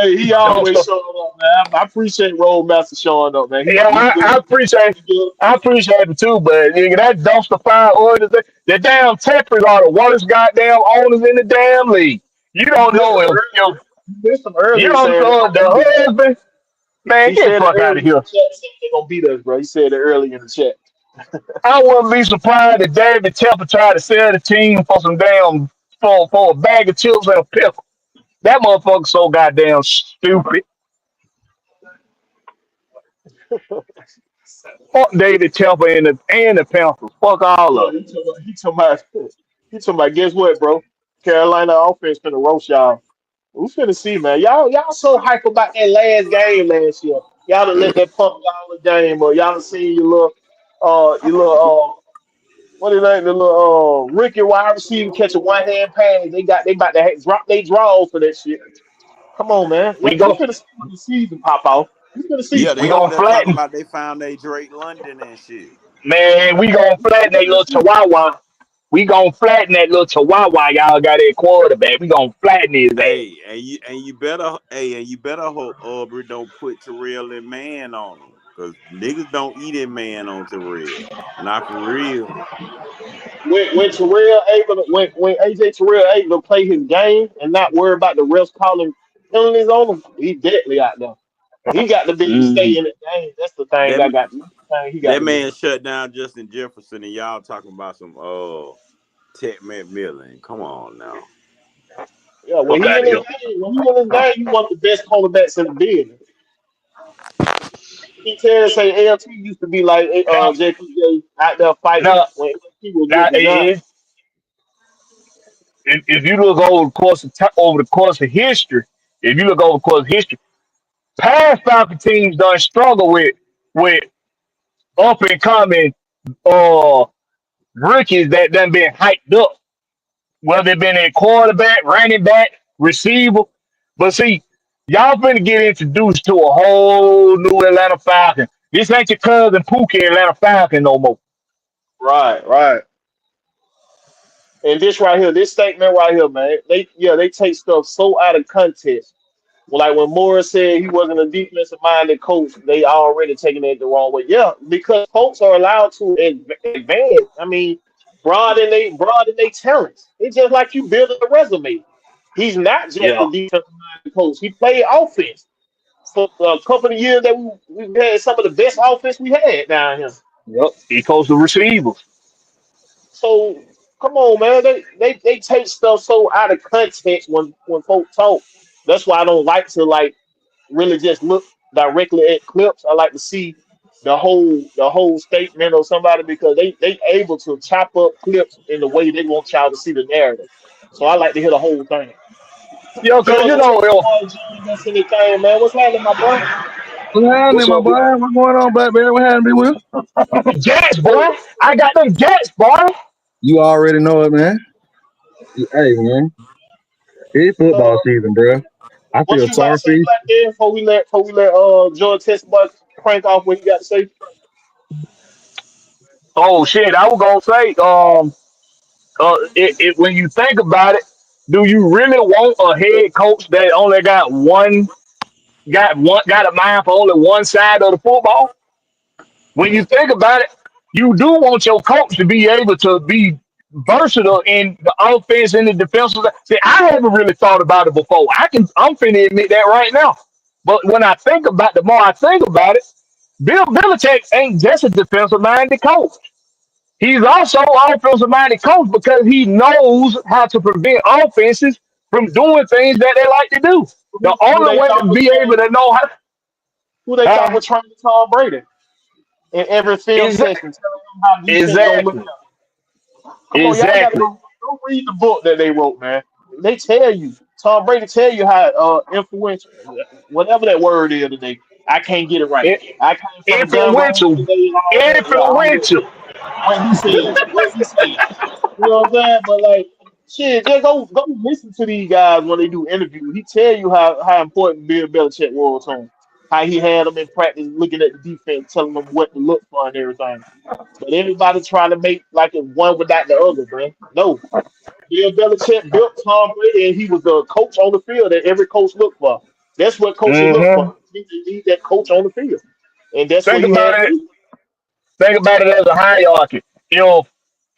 [SPEAKER 1] Hey, he always
[SPEAKER 2] Dumpster.
[SPEAKER 1] showing up, man. I appreciate Road Master showing up, man.
[SPEAKER 2] Yeah,
[SPEAKER 1] He good. He good.
[SPEAKER 2] I appreciate it too, but nigga, that dumpster fire organization, the damn Texans are the worst goddamn owners in the damn league. You
[SPEAKER 1] You
[SPEAKER 2] don't
[SPEAKER 1] missed
[SPEAKER 2] know
[SPEAKER 1] him
[SPEAKER 2] him.
[SPEAKER 1] earlier. You missed him
[SPEAKER 2] You
[SPEAKER 1] earlier
[SPEAKER 2] don't
[SPEAKER 1] saying they're
[SPEAKER 2] know
[SPEAKER 1] gonna beat
[SPEAKER 2] the
[SPEAKER 1] us.
[SPEAKER 2] husband. Man,
[SPEAKER 1] He
[SPEAKER 2] get the
[SPEAKER 1] said it
[SPEAKER 2] fuck out of
[SPEAKER 1] earlier in
[SPEAKER 2] here.
[SPEAKER 1] the chat, saying they're gonna beat us, bro. He said it early in the chat.
[SPEAKER 2] I wouldn't be surprised if David Tepper tried to sell the team for for a bag of chips and a pickle. That motherfucker so goddamn stupid. Fuck David Temple and the Panthers. Fuck all
[SPEAKER 1] Yeah,
[SPEAKER 2] of
[SPEAKER 1] he talking about, guess what, bro? Carolina offense finna roast y'all. We finna see, man. Y'all so hype about that last game last year. Y'all done let that pump y'all the game, but y'all done seen your little what is that? The little Ricky wide receiver catch a one hand pass. They about to drop they draws for that shit. Come on, man. Yeah,
[SPEAKER 2] we
[SPEAKER 1] we
[SPEAKER 2] go
[SPEAKER 1] finna see the season pop off. We finna see.
[SPEAKER 3] Yeah,
[SPEAKER 2] we
[SPEAKER 3] they over
[SPEAKER 2] gonna
[SPEAKER 3] there talking
[SPEAKER 2] flatten
[SPEAKER 3] about they found a Drake London and shit.
[SPEAKER 2] man, we
[SPEAKER 1] Yeah,
[SPEAKER 2] gonna flatten
[SPEAKER 1] we
[SPEAKER 2] that
[SPEAKER 1] finna
[SPEAKER 2] little
[SPEAKER 1] see.
[SPEAKER 2] chihuahua. We gonna flatten that little chihuahua y'all got at quarterback. We gonna flatten his ass.
[SPEAKER 3] And you better hope Aubrey don't put Terrell and man on him. Cause niggas don't eat in man on Terrell. Not for real.
[SPEAKER 1] When when AJ Terrell able to play his game and not worry about the refs calling penalties on him, he deadly out there. But he got to be able to stay
[SPEAKER 2] Mm.
[SPEAKER 1] in the game. That's the thing
[SPEAKER 3] That
[SPEAKER 1] I got. That's the thing he got
[SPEAKER 3] that
[SPEAKER 1] to do.
[SPEAKER 3] man shut down Justin Jefferson and y'all talking about some Tech McMillan. Come on now.
[SPEAKER 1] Yeah,
[SPEAKER 2] Fuck out of here.
[SPEAKER 1] when he in his game, you one of the best cornerbacks in the business. He tell say ALT used to be like
[SPEAKER 2] Now,
[SPEAKER 1] JPJ out there fighting
[SPEAKER 2] now,
[SPEAKER 1] when he was
[SPEAKER 2] now,
[SPEAKER 1] getting the nut.
[SPEAKER 2] if you look over the course of over the course of history, if you look over the course of history, past Falcon teams done struggle with up and coming uh rookies that done been hyped up, whether it been a quarterback, running back, receiver. But see, y'all finna get introduced to a whole new Atlanta Falcon. This ain't your cousin Pookie Atlanta Falcon no more.
[SPEAKER 1] Right, right. And this right here, this statement right here, man, they take stuff so out of context. Well, like when Morris said he wasn't a defensive minded coach, they already taking it the wrong way. Yeah, because folks are allowed to advance. I mean, broaden they talents. It's just like you building a resume. He's not just
[SPEAKER 2] Yeah.
[SPEAKER 1] a defensive minded coach. He played offense for a couple of years that we had some of the best offense we had down here.
[SPEAKER 2] Yep. He coached the receivers.
[SPEAKER 1] So come on, man. They take stuff so out of context when folk talk. That's why I don't like to like really just look directly at clips. I like to see the whole statement of somebody because they able to chop up clips in the way they want y'all to see the narrative. So I like to hear the whole thing.
[SPEAKER 2] Yo, cause you
[SPEAKER 1] Georgia
[SPEAKER 2] know,
[SPEAKER 1] Tech
[SPEAKER 2] yo,
[SPEAKER 1] boy joined us in the thing, man. What's happening, my boy?
[SPEAKER 5] What's happening,
[SPEAKER 2] what's
[SPEAKER 5] my
[SPEAKER 2] up,
[SPEAKER 5] boy?
[SPEAKER 2] bro?
[SPEAKER 5] What's going on, Blackberry? What happened, Will?
[SPEAKER 2] Jets, boy. I got them Jets, boy.
[SPEAKER 5] You already know it, man. Hey, man. It's football
[SPEAKER 1] Uh,
[SPEAKER 5] season, bro. I
[SPEAKER 1] what
[SPEAKER 5] feel
[SPEAKER 1] you got to
[SPEAKER 5] sorry for
[SPEAKER 1] say,
[SPEAKER 5] you.
[SPEAKER 1] Black Dan, before we let Georgia Tech boy crank off what you got to say?
[SPEAKER 2] Oh shit, I was gonna say, when you think about it, do you really want a head coach that only got a mind for only one side of the football? When you think about it, you do want your coach to be able to be versatile in the offense and the defensive side. See, I haven't really thought about it before. I'm finna admit that right now. But when I think about the more I think about it, Bill Belichick ain't just a defensive minded coach. He's also an offensive minded coach because he knows how to prevent offenses from doing things that they like to do. The
[SPEAKER 1] Who
[SPEAKER 2] only
[SPEAKER 1] they
[SPEAKER 2] way to
[SPEAKER 1] thought was
[SPEAKER 2] be able
[SPEAKER 1] training?
[SPEAKER 2] to know how
[SPEAKER 1] Who they thought
[SPEAKER 2] uh,
[SPEAKER 1] was training Tom Brady in every film
[SPEAKER 2] is
[SPEAKER 1] session, telling them how defense gonna look
[SPEAKER 2] exactly,
[SPEAKER 1] like. Come on, y'all gotta
[SPEAKER 2] exactly.
[SPEAKER 1] go read the book that they wrote, man. They tell you. Tom Brady tell you how influential whatever that word is today. I can't get it right.
[SPEAKER 2] I-
[SPEAKER 1] I came from the jungle
[SPEAKER 2] Influential,
[SPEAKER 1] and they all that, yeah, all that.
[SPEAKER 2] influential.
[SPEAKER 1] What he said. What he said. You know what I'm saying? But like, shit, just go listen to these guys when they do interviews. He tell you how important Bill Belichick was to him. How he had them in practice, looking at the defense, telling them what to look for and everything. But everybody trying to make like it's one without the other, man. No, Bill Belichick built Tom Brady, and he was the coach on the field that every coach looked for. That's what coaches look for.
[SPEAKER 2] hmm
[SPEAKER 1] They need that coach on the field, and that's what
[SPEAKER 2] Think
[SPEAKER 1] he had.
[SPEAKER 2] about it. Think about it as a hierarchy.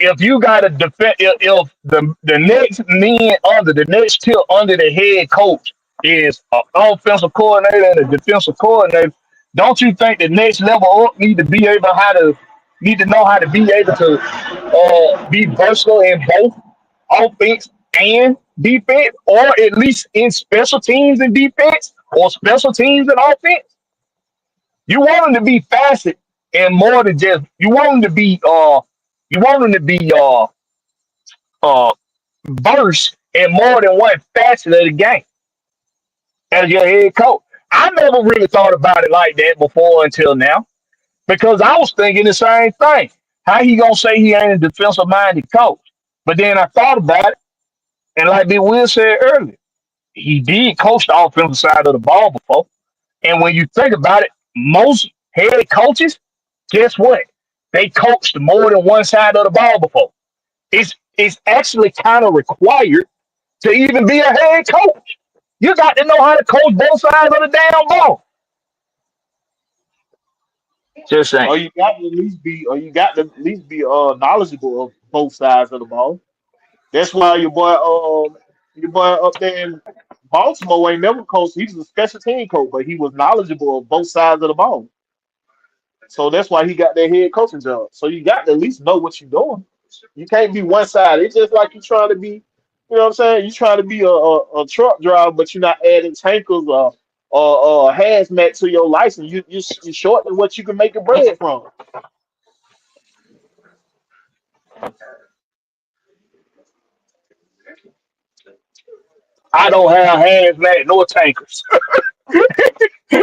[SPEAKER 2] If you got to defend, if the next men under the next tier under the head coach is an offensive coordinator and a defensive coordinator, don't you think the next level up need to know how to be able to be versatile in both offense and defense, or at least in special teams and defense, or special teams and offense. You want them to be facet and more than just you want them to be uh versed in more than one facet of the game as your head coach. I never really thought about it like that before until now because I was thinking the same thing. How he gonna say he ain't a defensive minded coach? But then I thought about it, and like Big Will said earlier, he did coach the offensive side of the ball before. And when you think about it, most head coaches, guess what? They coached more than one side of the ball before. It's actually kind of required to even be a head coach. You got to know how to coach both sides of the damn ball. Just saying.
[SPEAKER 1] Or you got to at least be, or you got to at least be knowledgeable of both sides of the ball. That's why your boy up there in Baltimore ain't never coached. He was a special team coach, but he was knowledgeable of both sides of the ball. So that's why he got that head coaching job. So you got to at least know what you're doing. You can't be one side. It's just like you trying to be, you know what I'm saying? You trying to be a truck driver, but you're not adding tankers or hazmat to your license. You shorten what you can make your bread from.
[SPEAKER 2] I don't have hazmat nor tankers. and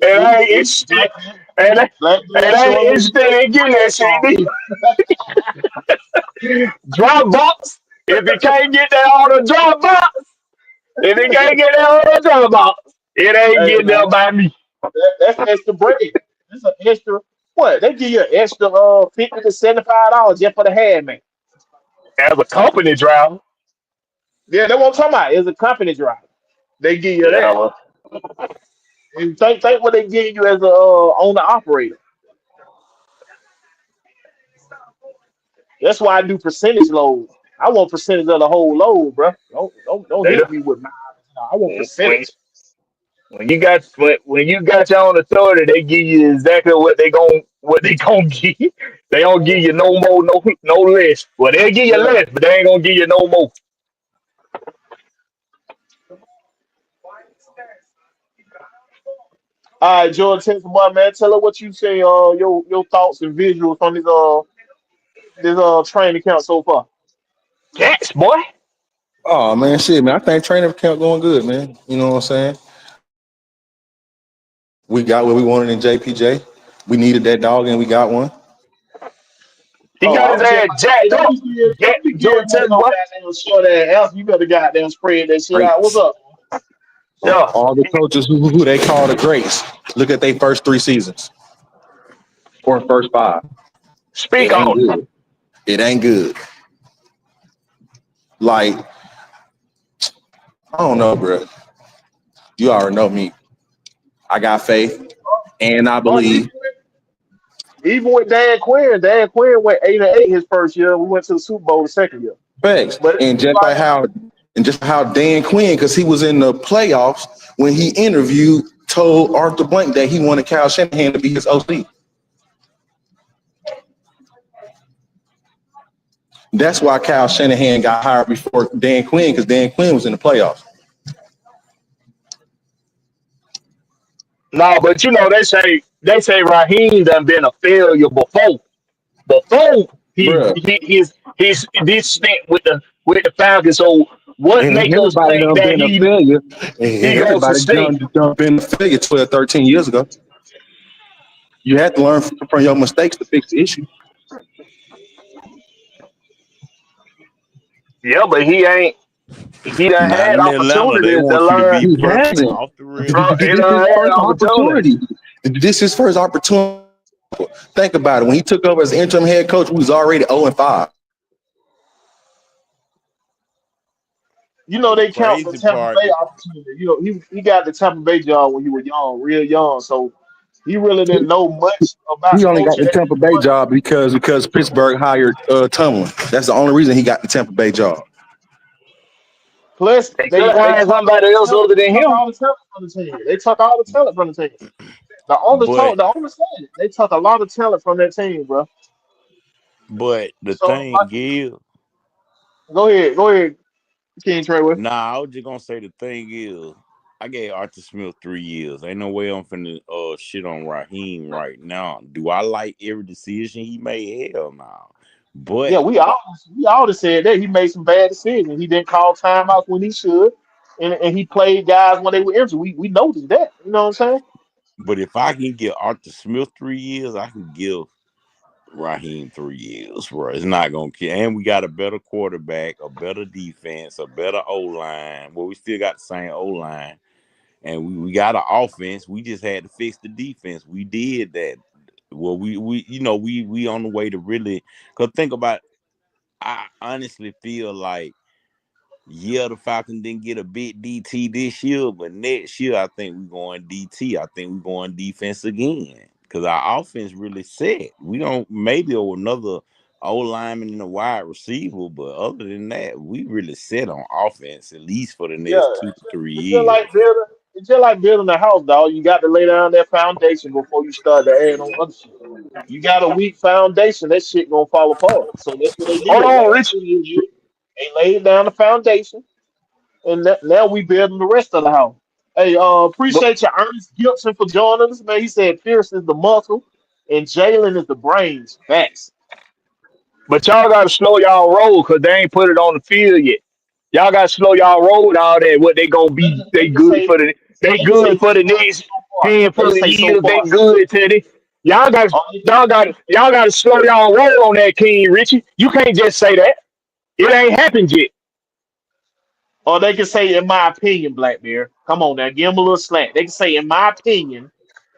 [SPEAKER 2] I ain't interested.
[SPEAKER 1] Black,
[SPEAKER 2] And I,
[SPEAKER 1] black
[SPEAKER 2] and
[SPEAKER 1] man
[SPEAKER 2] I ain't
[SPEAKER 1] showing up
[SPEAKER 2] interested in getting that shit either. Drop box. If it can't get that on the drop box, if it can't get that on the drop box, it ain't
[SPEAKER 1] Hey
[SPEAKER 2] getting
[SPEAKER 1] man,
[SPEAKER 2] there by me.
[SPEAKER 1] that's extra bread. That's an extra what? They give you an extra $50 to $75 just for the head man.
[SPEAKER 2] As a company driver,
[SPEAKER 1] Yeah, that's what I'm talking about. It's a company driver. They give you
[SPEAKER 2] yeah,
[SPEAKER 1] that.
[SPEAKER 2] well,
[SPEAKER 1] And think what they give you as a owner operator. That's why I do percentage load. I want percentage of the whole load, bro. Don't
[SPEAKER 2] they do.
[SPEAKER 1] hit me with miles. No, I want
[SPEAKER 2] When
[SPEAKER 1] percentage.
[SPEAKER 2] when you got your own authority, they give you exactly what they gonna give. You. They don't give you no more, no less. Well, they'll give you
[SPEAKER 1] Yeah.
[SPEAKER 2] less, but they ain't gonna give you no more.
[SPEAKER 1] All right, Jordan, tell some boy, man. Tell her what you say. Your thoughts and visuals on this training camp so far.
[SPEAKER 2] Cats, boy.
[SPEAKER 5] Oh man, shit, man. I think training camp going good, man. You know what I'm saying? We got what we wanted in JPJ. We needed that dog, and we got one.
[SPEAKER 2] He
[SPEAKER 1] Oh,
[SPEAKER 2] got
[SPEAKER 1] I
[SPEAKER 2] his
[SPEAKER 1] was just
[SPEAKER 2] ass
[SPEAKER 1] about to say,
[SPEAKER 2] jacked up.
[SPEAKER 1] don't be
[SPEAKER 2] Jordan
[SPEAKER 1] getting
[SPEAKER 2] tell
[SPEAKER 1] one
[SPEAKER 2] you
[SPEAKER 1] no
[SPEAKER 2] what.
[SPEAKER 1] goddamn short ass else. You better goddamn spread that shit out. What's
[SPEAKER 5] Greats.
[SPEAKER 1] up?
[SPEAKER 2] Yeah.
[SPEAKER 5] All the coaches who they call the greats. Look at their first 3 seasons or first 5. It
[SPEAKER 2] Speak
[SPEAKER 5] ain't
[SPEAKER 2] on it.
[SPEAKER 5] good. It ain't good. Like I don't know, bro. You already know me. I got faith, and I
[SPEAKER 1] Oh,
[SPEAKER 5] believe.
[SPEAKER 1] even with Dan Quinn went 8-8 his first year. We went to the Super Bowl the second year.
[SPEAKER 5] Facts.
[SPEAKER 1] But
[SPEAKER 5] And
[SPEAKER 1] it's
[SPEAKER 5] just like
[SPEAKER 1] like,
[SPEAKER 5] how Dan Quinn, because he was in the playoffs when he interviewed, told Arthur Blank that he wanted Kyle Shanahan to be his OC. That's why Kyle Shanahan got hired before Dan Quinn, because Dan Quinn was in the playoffs.
[SPEAKER 2] No, but you know they say Raheem done been a failure before. Before
[SPEAKER 5] Bruh.
[SPEAKER 2] his this stint with the Falcons. So what
[SPEAKER 5] And
[SPEAKER 2] make us
[SPEAKER 5] everybody
[SPEAKER 2] think
[SPEAKER 5] done
[SPEAKER 2] that
[SPEAKER 5] been a
[SPEAKER 2] he
[SPEAKER 5] failure.
[SPEAKER 2] he
[SPEAKER 5] And
[SPEAKER 2] gonna
[SPEAKER 5] everybody
[SPEAKER 2] succeed?
[SPEAKER 5] done been a failure 12, 13 years ago. You had to learn from your mistakes to fix the issue.
[SPEAKER 2] Yeah, but he done
[SPEAKER 3] Not
[SPEAKER 2] had
[SPEAKER 3] in Atlanta. They
[SPEAKER 2] opportunities to
[SPEAKER 3] want you to
[SPEAKER 2] learn
[SPEAKER 3] be
[SPEAKER 5] He
[SPEAKER 3] perfect
[SPEAKER 5] hasn't.
[SPEAKER 3] off the rip.
[SPEAKER 2] from.
[SPEAKER 5] This
[SPEAKER 2] He
[SPEAKER 5] is
[SPEAKER 2] done
[SPEAKER 5] his
[SPEAKER 2] had
[SPEAKER 5] first
[SPEAKER 2] opportunities.
[SPEAKER 5] opportunity. This is his first opportunity. Think about it. When he took over as interim head coach, we was already 0-5.
[SPEAKER 1] they count the
[SPEAKER 3] Crazy
[SPEAKER 1] Tampa
[SPEAKER 3] part.
[SPEAKER 1] Bay opportunity. He got the Tampa Bay job when he was young, real young. So he really didn't know much
[SPEAKER 5] He
[SPEAKER 1] about
[SPEAKER 5] only got
[SPEAKER 1] coaching
[SPEAKER 5] the
[SPEAKER 1] at
[SPEAKER 5] Tampa
[SPEAKER 1] that
[SPEAKER 5] Bay
[SPEAKER 1] point.
[SPEAKER 5] job because Pittsburgh hired Tomlin. That's the only reason he got the Tampa Bay job.
[SPEAKER 1] Plus,
[SPEAKER 2] They could
[SPEAKER 1] they
[SPEAKER 2] have
[SPEAKER 1] they
[SPEAKER 2] had
[SPEAKER 1] took all
[SPEAKER 2] somebody
[SPEAKER 1] the
[SPEAKER 2] else
[SPEAKER 1] talent.
[SPEAKER 2] other
[SPEAKER 1] They
[SPEAKER 2] than
[SPEAKER 1] took
[SPEAKER 2] him.
[SPEAKER 1] all the talent from the team. They took all the talent from the team.
[SPEAKER 3] But
[SPEAKER 1] The owner said it. They took a lot of talent from that team, bro.
[SPEAKER 3] but the
[SPEAKER 1] So
[SPEAKER 3] thing
[SPEAKER 1] like,
[SPEAKER 3] is,
[SPEAKER 1] go ahead. King Treyway.
[SPEAKER 3] Nah, I was just gonna say the thing is, I gave Arthur Smith 3 years. Ain't no way I'm finna shit on Raheem right now. Do I like every decision he made? Hell no.
[SPEAKER 1] Yeah,
[SPEAKER 3] But
[SPEAKER 1] we all just said that he made some bad decisions. He didn't call timeouts when he should, and he played guys when they were injured. We noticed that. You know what I'm saying?
[SPEAKER 3] if I can give Arthur Smith 3 years, I can give Raheem 3 years, bro. It's not gonna kill. And we got a better quarterback, a better defense, a better O line. Well, we still got the same O line, and we got an offense. We just had to fix the defense. We did that. Well, we on the way to really. Cause think about. I honestly feel like the Falcons didn't get a big DT this year, but next year I think we're going DT. I think we're going defense again because our offense really set. We don't maybe another old lineman and a wide receiver, but other than that, we really set on offense at least for the
[SPEAKER 1] Yeah,
[SPEAKER 3] next 2 to 3
[SPEAKER 1] it's just
[SPEAKER 3] years.
[SPEAKER 1] like building. It's just like building a house, dog. You got to lay down that foundation before you start to add on other shit. You got a weak foundation, that shit gonna fall apart. So that's what they did
[SPEAKER 2] Hold on,
[SPEAKER 1] last
[SPEAKER 2] Rich.
[SPEAKER 1] year. They laid down the foundation, and now we building the rest of the house. Hey,
[SPEAKER 2] But,
[SPEAKER 1] appreciate you, Ernest Gibson, for joining us, man. He said Pierce is the muscle and Jalen is the brains. Facts.
[SPEAKER 2] but y'all gotta slow y'all roll because they ain't put it on the field yet. Y'all gotta slow y'all roll with all that. What they gonna be?
[SPEAKER 1] They
[SPEAKER 2] They
[SPEAKER 1] can
[SPEAKER 2] good
[SPEAKER 1] say
[SPEAKER 2] for the. They
[SPEAKER 1] they can say
[SPEAKER 2] good for
[SPEAKER 1] so
[SPEAKER 2] the
[SPEAKER 1] far,
[SPEAKER 2] next
[SPEAKER 1] so far.
[SPEAKER 2] 10
[SPEAKER 1] They
[SPEAKER 2] for the
[SPEAKER 1] say so
[SPEAKER 2] years. They
[SPEAKER 1] far.
[SPEAKER 2] good, Teddy. Y'all got
[SPEAKER 1] All they can
[SPEAKER 2] y'all got y'all got to slow y'all roll on that, King Richie. You can't just say that. It ain't happened yet.
[SPEAKER 1] Or they can say, in my opinion, Black Bear. Come on now, give them a little slack. They can say, in my opinion,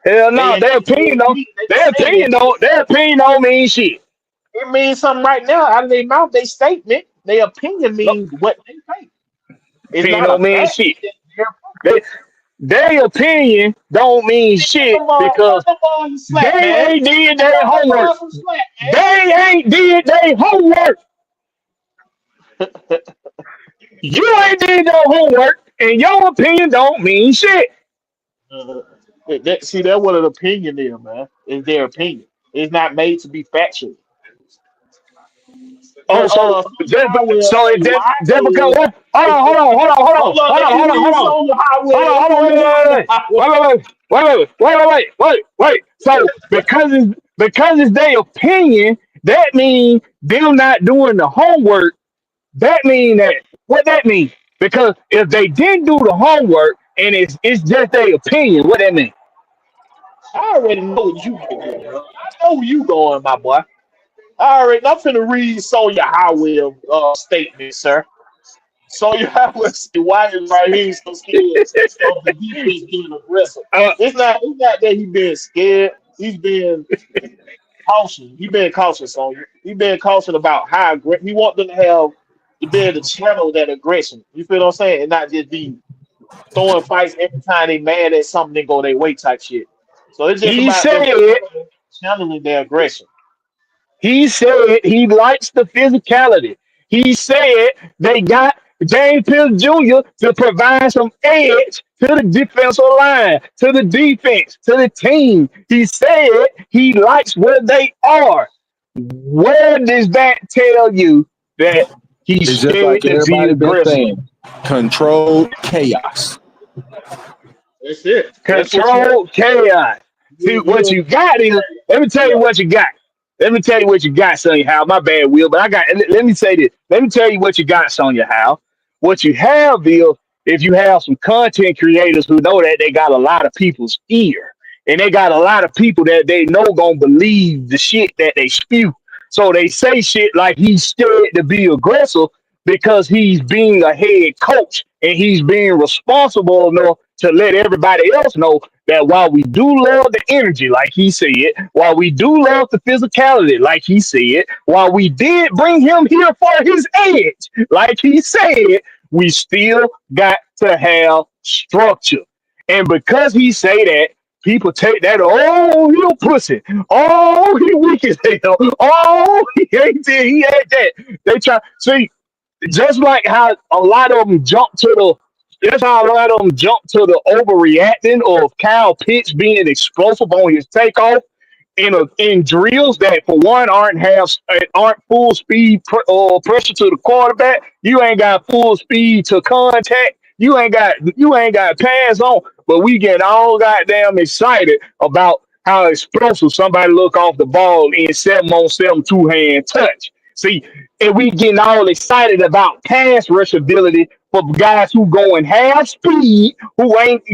[SPEAKER 2] Hell
[SPEAKER 1] they
[SPEAKER 2] no,
[SPEAKER 1] ain't
[SPEAKER 2] their
[SPEAKER 1] never said
[SPEAKER 2] opinion
[SPEAKER 1] it
[SPEAKER 2] don't.
[SPEAKER 1] me. They can
[SPEAKER 2] Their
[SPEAKER 1] say
[SPEAKER 2] opinion
[SPEAKER 1] that.
[SPEAKER 2] don't. Their opinion don't mean shit.
[SPEAKER 1] It means something right now out of their mouth. They statement, their opinion
[SPEAKER 2] No,
[SPEAKER 1] means what they think. It's
[SPEAKER 2] opinion
[SPEAKER 1] not a
[SPEAKER 2] don't mean
[SPEAKER 1] fact.
[SPEAKER 2] shit.
[SPEAKER 1] It's just their
[SPEAKER 2] They, their opinion don't mean shit
[SPEAKER 1] cut
[SPEAKER 2] because
[SPEAKER 1] them on some
[SPEAKER 2] they
[SPEAKER 1] slack, man.
[SPEAKER 2] ain't did their
[SPEAKER 1] Cut them
[SPEAKER 2] homework.
[SPEAKER 1] on some slack,
[SPEAKER 2] They ain't did their homework.
[SPEAKER 1] man.
[SPEAKER 2] You ain't did no homework, and your opinion don't mean shit.
[SPEAKER 1] See, that's what an opinion is, man. It's their opinion. It's not made to be factual.
[SPEAKER 2] Oh,
[SPEAKER 1] But
[SPEAKER 2] so
[SPEAKER 1] Sonya Howell,
[SPEAKER 2] so
[SPEAKER 1] hey,
[SPEAKER 2] it
[SPEAKER 1] why
[SPEAKER 2] just because
[SPEAKER 1] is
[SPEAKER 2] what?
[SPEAKER 1] hold on, let me read Sonya Howell. Let me read Sonya Howell.
[SPEAKER 2] Wait. So because it's their opinion, that means them not doing the homework. That mean that what that mean? Because if they didn't do the homework and it's just their opinion, what that mean?
[SPEAKER 1] I already know what you getting at, bro. I know where you going, my boy. I'm finna read Sonya Howell statement, sir. Sonya Howell said, why is Raheem so scared of the defense being aggressive?
[SPEAKER 2] Uh,
[SPEAKER 1] It's not that he being scared. He's being cautious. He being cautious, Sonya. He being cautious about how he want them to be able to channel that aggression. You feel what I'm saying? And not just be throwing fights every time they mad at something they go their way type shit. So it's just
[SPEAKER 2] he
[SPEAKER 1] about them
[SPEAKER 2] said
[SPEAKER 1] channeling their aggression.
[SPEAKER 2] He said he likes the physicality. He said they got James Pierce Jr. to provide some edge to the defensive line, to the defense, to the team. He said he likes where they are. Where does that tell you that he's
[SPEAKER 5] It's just like
[SPEAKER 2] scared to be
[SPEAKER 5] everybody been
[SPEAKER 2] aggressive?
[SPEAKER 5] saying. Controlled chaos.
[SPEAKER 1] That's it. That's what you
[SPEAKER 2] Control chaos. See what
[SPEAKER 1] you
[SPEAKER 2] you got is. Let me tell
[SPEAKER 1] yeah.
[SPEAKER 2] you what you got. Let me tell you what you got, Sonya Howe. My bad, Will, but I got. Let me say this. Let me tell you what you got, Sonya Howe. What you have is if you have some content creators who know that they got a lot of people's ear, and they got a lot of people that they know gonna believe the shit that they spew. So they say shit like he's scared to be aggressive because he's being a head coach and he's being responsible enough to let everybody else know that while we do love the energy, like he said, while we do love the physicality, like he said, while we did bring him here for his edge, like he said, we still got to have structure. And because he say that, people take that, oh, he a pussy. Oh, he weak as hell. Oh, he ain't this, he ain't that. They try, see, just like how a lot of them jump to the that's how a lot of them jump to the overreacting of Kyle Pitts being explosive on his takeoff. in drills that for one aren't full speed pressure to the quarterback. You ain't got full speed to contact. You ain't got pass on. But we get all goddamn excited about how explosive somebody look off the ball in 7-on-7 two-hand touch. See, and we getting all excited about pass rush ability for guys who going half speed, who ain't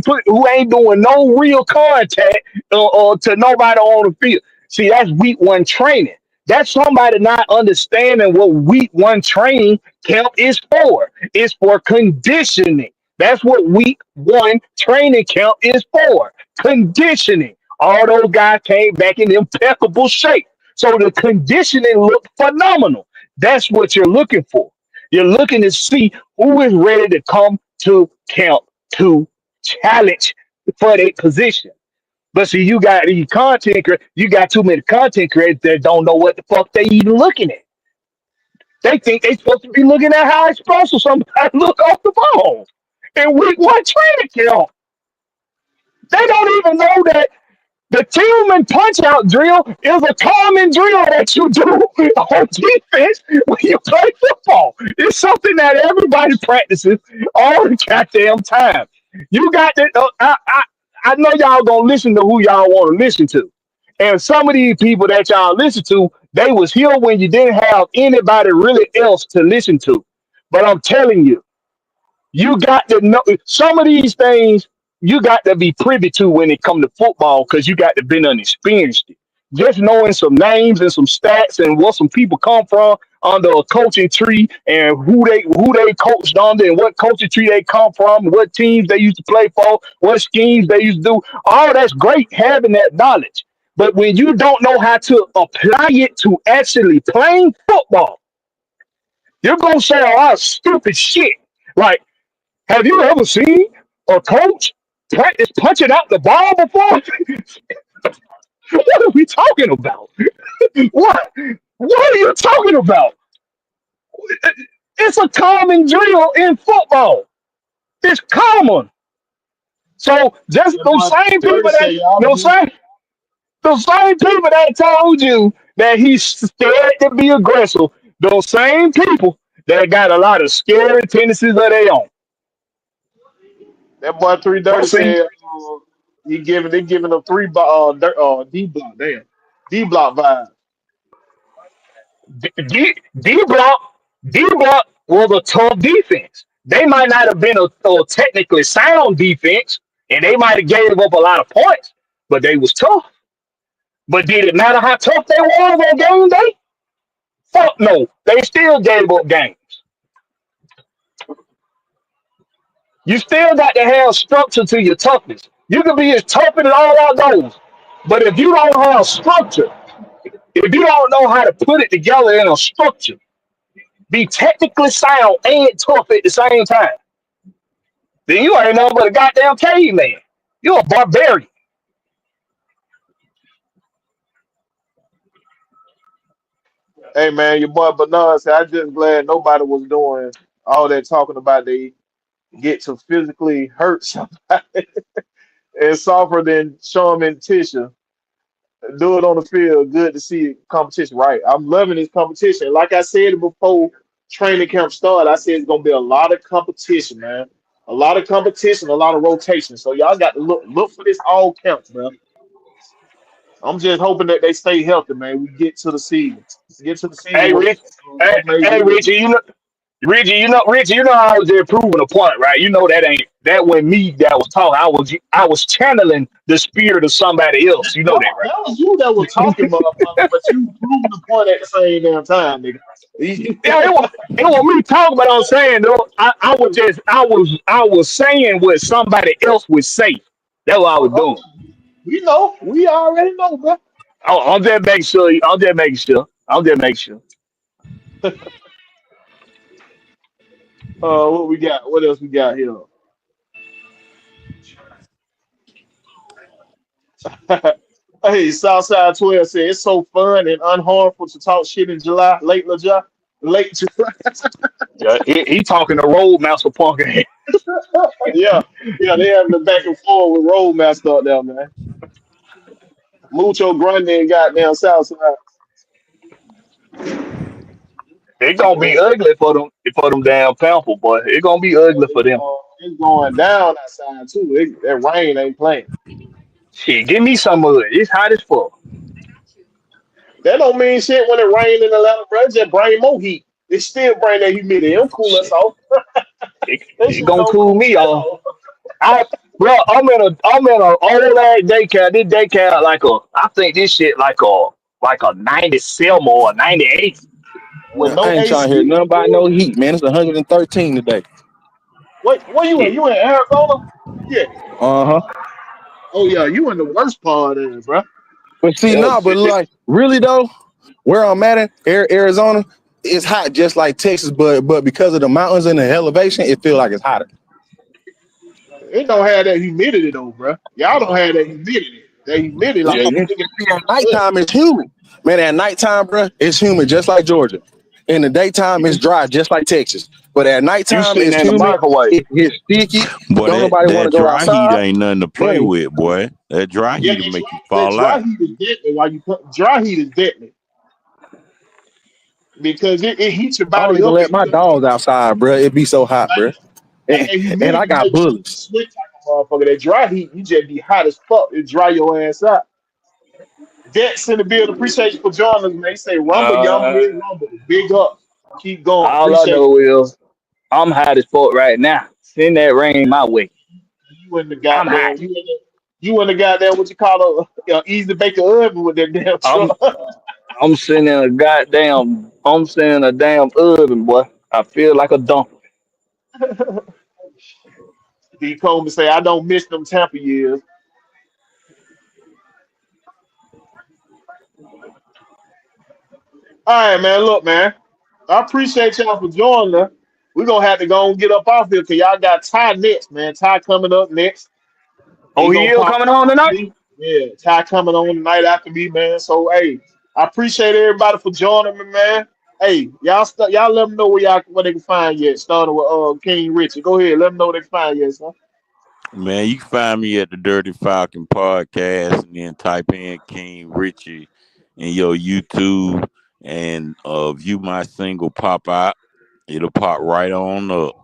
[SPEAKER 2] doing no real contact to nobody on the field. See, that's week one training. That's somebody not understanding what week one training camp is for. It's for conditioning. That's what week one training camp is for. Conditioning. All those guys came back in impeccable shape. So the conditioning looked phenomenal. That's what you're looking for. You're looking to see who is ready to come to camp to challenge for their position. But see, you got too many content creators that don't know what the fuck they even looking at. They think they supposed to be looking at how explosive somebody look off the ball. In week one training camp, they don't even know that the Tillman punch out drill is a common drill that you do on defense when you play football. It's something that everybody practices all the goddamn time. You got to, I know y'all gonna listen to who y'all want to listen to. And some of these people that y'all listen to, they was here when you didn't have anybody really else to listen to. But I'm telling you, you got to know some of these things you got to be privy to when it come to football because you got to been experienced it. Just knowing some names and some stats and what some people come from under a coaching tree and who they coached under and what coaching tree they come from, what teams they used to play for, what schemes they used to do. All that's great having that knowledge. But when you don't know how to apply it to actually playing football, you're gonna say a lot of stupid shit. Like, have you ever seen a coach practice punching out the ball before? What are we talking about? What? What are you talking about? It's a common drill in football. It's common. So just
[SPEAKER 4] That
[SPEAKER 2] those
[SPEAKER 4] boy
[SPEAKER 2] same people
[SPEAKER 4] 30
[SPEAKER 2] that
[SPEAKER 4] say y'all
[SPEAKER 2] those
[SPEAKER 4] do.
[SPEAKER 2] same those same people that told you that he's scared to be aggressive, those same people that got a lot of scary tendencies of their own.
[SPEAKER 4] That boy
[SPEAKER 2] So
[SPEAKER 4] 330
[SPEAKER 2] see,
[SPEAKER 4] said they giving him D block, damn. D block vibe.
[SPEAKER 2] D block, D block was a tough defense. They might not have been a technically sound defense, and they might have gave up a lot of points, but they was tough. But did it matter how tough they was on game day? Fuck no. They still gave up games. You still got to have structure to your toughness. You can be as tough as all out goes, but if you don't have structure, if you don't know how to put it together in a structure, be technically sound and tough at the same time, then you ain't nothing but a goddamn caveman. You're a barbarian.
[SPEAKER 4] Hey man, your boy Bernard said I just glad nobody was doing all that talking about they get to physically hurt somebody and softer than Sherman Tisha. Do it on the field. Good to see competition. Right. I'm loving this competition. Like I said before training camp started, I said it's gonna be a lot of competition, man. A lot of competition, a lot of rotation. So y'all got to look for this all camp, man. I'm just hoping that they stay healthy, man. We get to the season. Get to the season
[SPEAKER 2] Hey
[SPEAKER 4] with
[SPEAKER 2] Rich, hey,
[SPEAKER 4] no major
[SPEAKER 2] hey
[SPEAKER 4] injury.
[SPEAKER 2] Richie, Richie, I was just proving a point, right? You know that when me that was talking, I was channeling the spirit of somebody else. You know that,
[SPEAKER 4] That was you that was talking, motherfucker, but you proved the point at the same damn time, nigga.
[SPEAKER 2] Yeah, it was me talking, but I'm saying though, I was saying what somebody else would say. That's what I was
[SPEAKER 4] Oh,
[SPEAKER 2] doing.
[SPEAKER 4] we know. We already know, bro.
[SPEAKER 2] I'm just making sure. I'm just making sure. I'm just making sure.
[SPEAKER 4] What we got? What else we got here? Hey, Southside 12 said it's so fun and unharmful to talk shit in July, late July.
[SPEAKER 2] Yeah, he talking to Roadmaster Punk.
[SPEAKER 4] Yeah, yeah, they having the back and forth with Roadmaster up there, man. Mucho Grande and goddamn Southside.
[SPEAKER 2] It's gonna be
[SPEAKER 4] It's,
[SPEAKER 2] ugly for them damn Pamper, boy. It's gonna be ugly for them.
[SPEAKER 4] it's going down outside too. That rain ain't playing.
[SPEAKER 2] Shit, give me some of it. It's hot as fuck.
[SPEAKER 4] That don't mean shit when it rain in Atlanta, bro. It just bring more heat. It still bring that humidity. It don't cool us
[SPEAKER 2] Shit,
[SPEAKER 4] off. That
[SPEAKER 2] it
[SPEAKER 4] shit
[SPEAKER 2] gonna
[SPEAKER 4] don't
[SPEAKER 2] cool
[SPEAKER 4] cool
[SPEAKER 2] me
[SPEAKER 4] us
[SPEAKER 2] off.
[SPEAKER 4] off.
[SPEAKER 2] I bro, I'm in a old ass daycare. This daycare I think this shit like a 97 or a 98.
[SPEAKER 4] With
[SPEAKER 5] Man,
[SPEAKER 4] no
[SPEAKER 5] I ain't trying to hear
[SPEAKER 4] AC.
[SPEAKER 5] nothing about no heat, man. It's 113 today.
[SPEAKER 4] Where you at?
[SPEAKER 2] Shit.
[SPEAKER 4] You in Arizona? Yeah.
[SPEAKER 5] Uh-huh.
[SPEAKER 4] Oh yeah, you in the worst part of it, bro.
[SPEAKER 5] But see,
[SPEAKER 2] Yeah,
[SPEAKER 5] nah, but like, really though, where I'm at in Arizona, it's hot just like Texas, but because of the mountains and the elevation, it feel like it's hotter.
[SPEAKER 4] It don't have that humidity though, bro. Y'all don't have that humidity. That humidity
[SPEAKER 5] No,
[SPEAKER 4] like
[SPEAKER 2] yeah,
[SPEAKER 4] nigga,
[SPEAKER 5] see, at nighttime it's humid. Man, at nighttime, bro, it's humid just like Georgia. In the daytime, it's dry just like Texas. But at
[SPEAKER 2] you
[SPEAKER 5] nighttime,
[SPEAKER 2] sitting
[SPEAKER 5] it's
[SPEAKER 2] in the
[SPEAKER 5] humid.
[SPEAKER 2] microwave.
[SPEAKER 5] It gets sticky.
[SPEAKER 3] Boy,
[SPEAKER 5] Don't
[SPEAKER 3] that
[SPEAKER 5] nobody want
[SPEAKER 3] that
[SPEAKER 5] to go
[SPEAKER 3] dry heat
[SPEAKER 5] outside.
[SPEAKER 3] ain't nothing to play
[SPEAKER 5] Man,
[SPEAKER 3] with, boy. That dry
[SPEAKER 4] yeah,
[SPEAKER 3] heat'll make you
[SPEAKER 4] that
[SPEAKER 3] fall
[SPEAKER 4] dry
[SPEAKER 3] out.
[SPEAKER 4] heat is deadly. Why you put dry heat is deadly because it heats your
[SPEAKER 5] I don't
[SPEAKER 4] body
[SPEAKER 5] even
[SPEAKER 4] up
[SPEAKER 5] let my dogs outside, bro. It be so hot, bro.
[SPEAKER 4] like
[SPEAKER 5] And,
[SPEAKER 4] that
[SPEAKER 5] and I
[SPEAKER 4] humidity
[SPEAKER 5] got
[SPEAKER 4] make you
[SPEAKER 5] bullets.
[SPEAKER 4] sweat like a motherfucker. That dry heat, you just be hot as fuck. It dry your ass out. Dex in the build. Appreciate you for joining us, man. They say rumble, young
[SPEAKER 2] Uh,
[SPEAKER 4] big rumble. Big up. Keep going.
[SPEAKER 2] all I
[SPEAKER 4] Appreciate
[SPEAKER 2] know is I'm hot as fuck right now. Send that rain my way.
[SPEAKER 4] you in the
[SPEAKER 2] I'm
[SPEAKER 4] goddamn.
[SPEAKER 2] hot.
[SPEAKER 4] You in the goddamn what you call a easy baker oven with that damn
[SPEAKER 2] I'm
[SPEAKER 4] truck.
[SPEAKER 2] I'm sitting in a goddamn. I'm sitting in a damn oven, boy. I feel like a donkey.
[SPEAKER 4] D. Coleman say I don't miss them Tampa years. All right, man. Look, man. I appreciate y'all for joining us. We're gonna have to go and get up off here because y'all got Ty next, man. Ty coming up next.
[SPEAKER 2] Oh,
[SPEAKER 4] He
[SPEAKER 2] he
[SPEAKER 4] gonna
[SPEAKER 2] is
[SPEAKER 4] pop
[SPEAKER 2] coming
[SPEAKER 4] right
[SPEAKER 2] on
[SPEAKER 4] after
[SPEAKER 2] tonight.
[SPEAKER 4] me. Yeah, Ty coming on the night after me, man. So hey, I appreciate everybody for joining me, man. Hey, y'all let them know where they can find you at. Starting with King Richard. Go ahead, let them know where they can find you, at, son.
[SPEAKER 3] Man, you can find me at the Dirty Falcon podcast and then type in King Richie in your YouTube and view my single pop out. It'll pop right on up.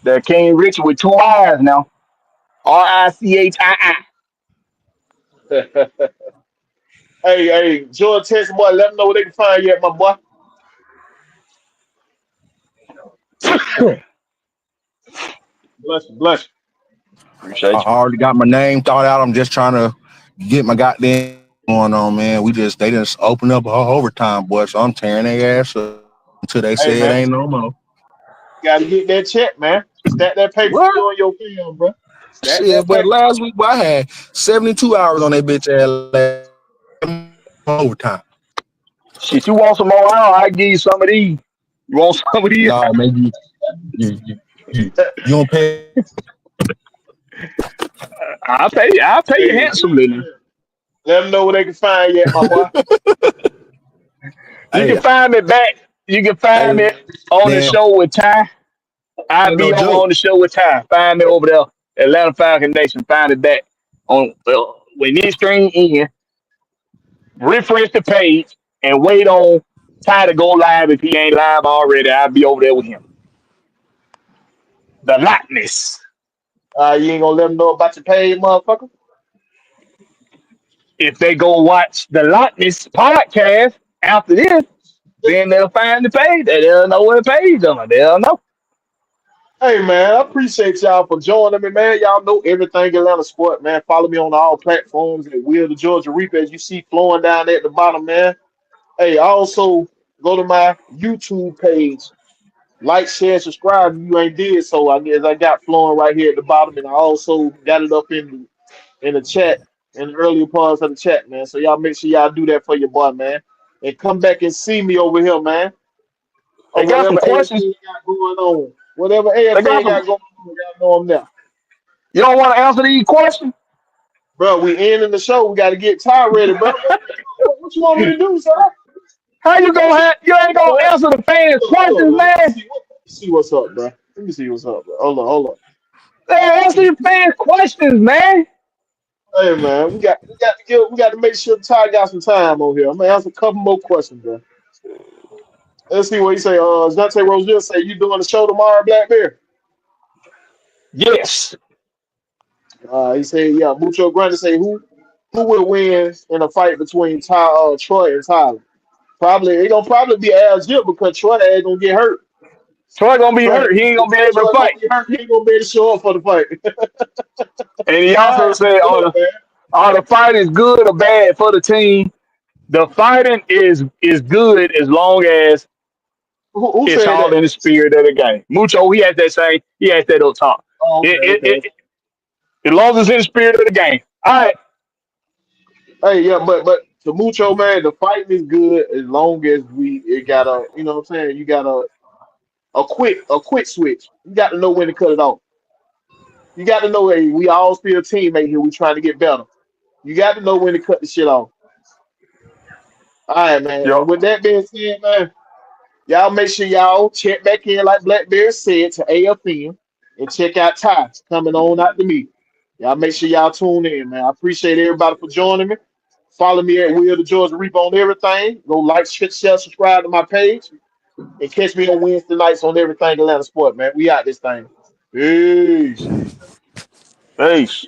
[SPEAKER 2] That King Richard with two eyes now. Richii.
[SPEAKER 4] Hey, George Texas boy, let them know where they can find you at, my boy. Bless you, bless
[SPEAKER 5] I
[SPEAKER 2] Appreciate you.
[SPEAKER 5] already got my name thought out. I'm just trying to get my goddamn going on, man. They just opened up a whole overtime, boy. So I'm tearing their ass up until they
[SPEAKER 4] you. Hey
[SPEAKER 5] say it
[SPEAKER 4] man,
[SPEAKER 5] ain't no more.
[SPEAKER 4] gotta get that check, man. Stack that paper for
[SPEAKER 5] What?
[SPEAKER 4] you and your film, bro. Stack
[SPEAKER 5] Shit,
[SPEAKER 4] that
[SPEAKER 5] but
[SPEAKER 4] paper.
[SPEAKER 5] last week boy, I had 72 hours on that bitch ass overtime.
[SPEAKER 2] Shit, you want some more oil? I give you some of these. You want some of these?
[SPEAKER 5] No, maybe you don't pay.
[SPEAKER 2] I'll pay you
[SPEAKER 4] Hey,
[SPEAKER 2] handsomely now.
[SPEAKER 4] let them know where they can find you at, my boy.
[SPEAKER 2] You can
[SPEAKER 5] Hey,
[SPEAKER 2] find me back. You can find me
[SPEAKER 5] hey,
[SPEAKER 2] on the
[SPEAKER 5] man,
[SPEAKER 2] show with Ty. I'll
[SPEAKER 5] ain't no
[SPEAKER 2] be
[SPEAKER 5] joke.
[SPEAKER 2] on the show with Ty. Find me over there, Atlanta Falcon Nation. Find me back on when this stream in. Refresh the page and wait on Ty to go live. If he ain't live already, I'll be over there with him. The likeness.
[SPEAKER 4] You ain't gonna let them know about your pay, motherfucker.
[SPEAKER 2] If they go watch the likeness podcast after this, then they'll find the page. They'll know where the page on. They'll know.
[SPEAKER 4] Hey man, I appreciate y'all for joining me, man. Y'all know everything Atlanta sport, man. Follow me on all platforms at Will the Georgia Reaper as you see flowing down there at the bottom, man. Hey, also go to my YouTube page, like, share, subscribe if you ain't did so. I guess I got flowing right here at the bottom, and I also got it up in the chat in the earlier parts of the chat, man. So y'all make sure y'all do that for your boy, man. And come back and see me over here, man.
[SPEAKER 2] They
[SPEAKER 4] Or
[SPEAKER 2] got some
[SPEAKER 4] whatever
[SPEAKER 2] questions.
[SPEAKER 4] AFA got going on. Whatever
[SPEAKER 2] They got
[SPEAKER 4] AFA
[SPEAKER 2] some.
[SPEAKER 4] got going on, y'all know I'm there.
[SPEAKER 2] You don't want to answer these questions?
[SPEAKER 4] Bro, we ending the show. We got to get Ty ready, bro. What you want me to do, sir?
[SPEAKER 2] How you
[SPEAKER 4] What
[SPEAKER 2] gonna
[SPEAKER 4] you
[SPEAKER 2] have? You ain't gonna
[SPEAKER 4] want?
[SPEAKER 2] answer the fans'
[SPEAKER 4] Hold on,
[SPEAKER 2] questions,
[SPEAKER 4] bro. Let me
[SPEAKER 2] man.
[SPEAKER 4] see, what's up, bro. Let me see what's up, bro. Hold on.
[SPEAKER 2] They answer the fans' questions, man.
[SPEAKER 1] Hey man, we got to make sure Ty got some time on here. I'm gonna ask a couple more questions, bro. Let's see what he say. Zante Rozier say you doing the show tomorrow, Black Bear.
[SPEAKER 2] Yes.
[SPEAKER 1] He said, yeah. Mucho Grande say who will win in a fight between Troy and Tyler? Probably it gonna probably be Algier because Troy ain't gonna get hurt.
[SPEAKER 2] Troy gonna be
[SPEAKER 1] Troy,
[SPEAKER 2] hurt. He ain't gonna be
[SPEAKER 1] if
[SPEAKER 2] able to
[SPEAKER 1] Troy gonna
[SPEAKER 2] fight.
[SPEAKER 1] be hurt, he ain't gonna be able to show up for the fight.
[SPEAKER 2] And he
[SPEAKER 1] All
[SPEAKER 2] also
[SPEAKER 1] right,
[SPEAKER 2] said,
[SPEAKER 1] good, man.
[SPEAKER 2] are the fight is good or bad for the team? The fighting is good as long as
[SPEAKER 1] Who
[SPEAKER 2] it's
[SPEAKER 1] said
[SPEAKER 2] all
[SPEAKER 1] that?
[SPEAKER 2] in the spirit of the game. Mucho, he has that up top.
[SPEAKER 1] Oh,
[SPEAKER 2] It,
[SPEAKER 1] okay,
[SPEAKER 2] it,
[SPEAKER 1] okay.
[SPEAKER 2] it, as long as it's in the spirit of the game. All right.
[SPEAKER 1] Hey, yeah, but to Mucho, man, the fighting is good as long as it got a, you know what I'm saying? You got a quick switch. You got to know when to cut it off. You got to know, hey, we all still teammates here. We trying to get better. You got to know when to cut the shit off. All right, man. And
[SPEAKER 2] Yo,
[SPEAKER 1] with that being said, man, y'all make sure y'all check back in, like Blackberry said, to AFM and check out Ty coming on out to me. Y'all make sure y'all tune in, man. I appreciate everybody for joining me. Follow me at Will the Georgia Reaper on everything. Go like, share, subscribe to my page, and catch me on Wednesday nights on everything Atlanta Sport, man. We out this thing. Peace.
[SPEAKER 2] peace.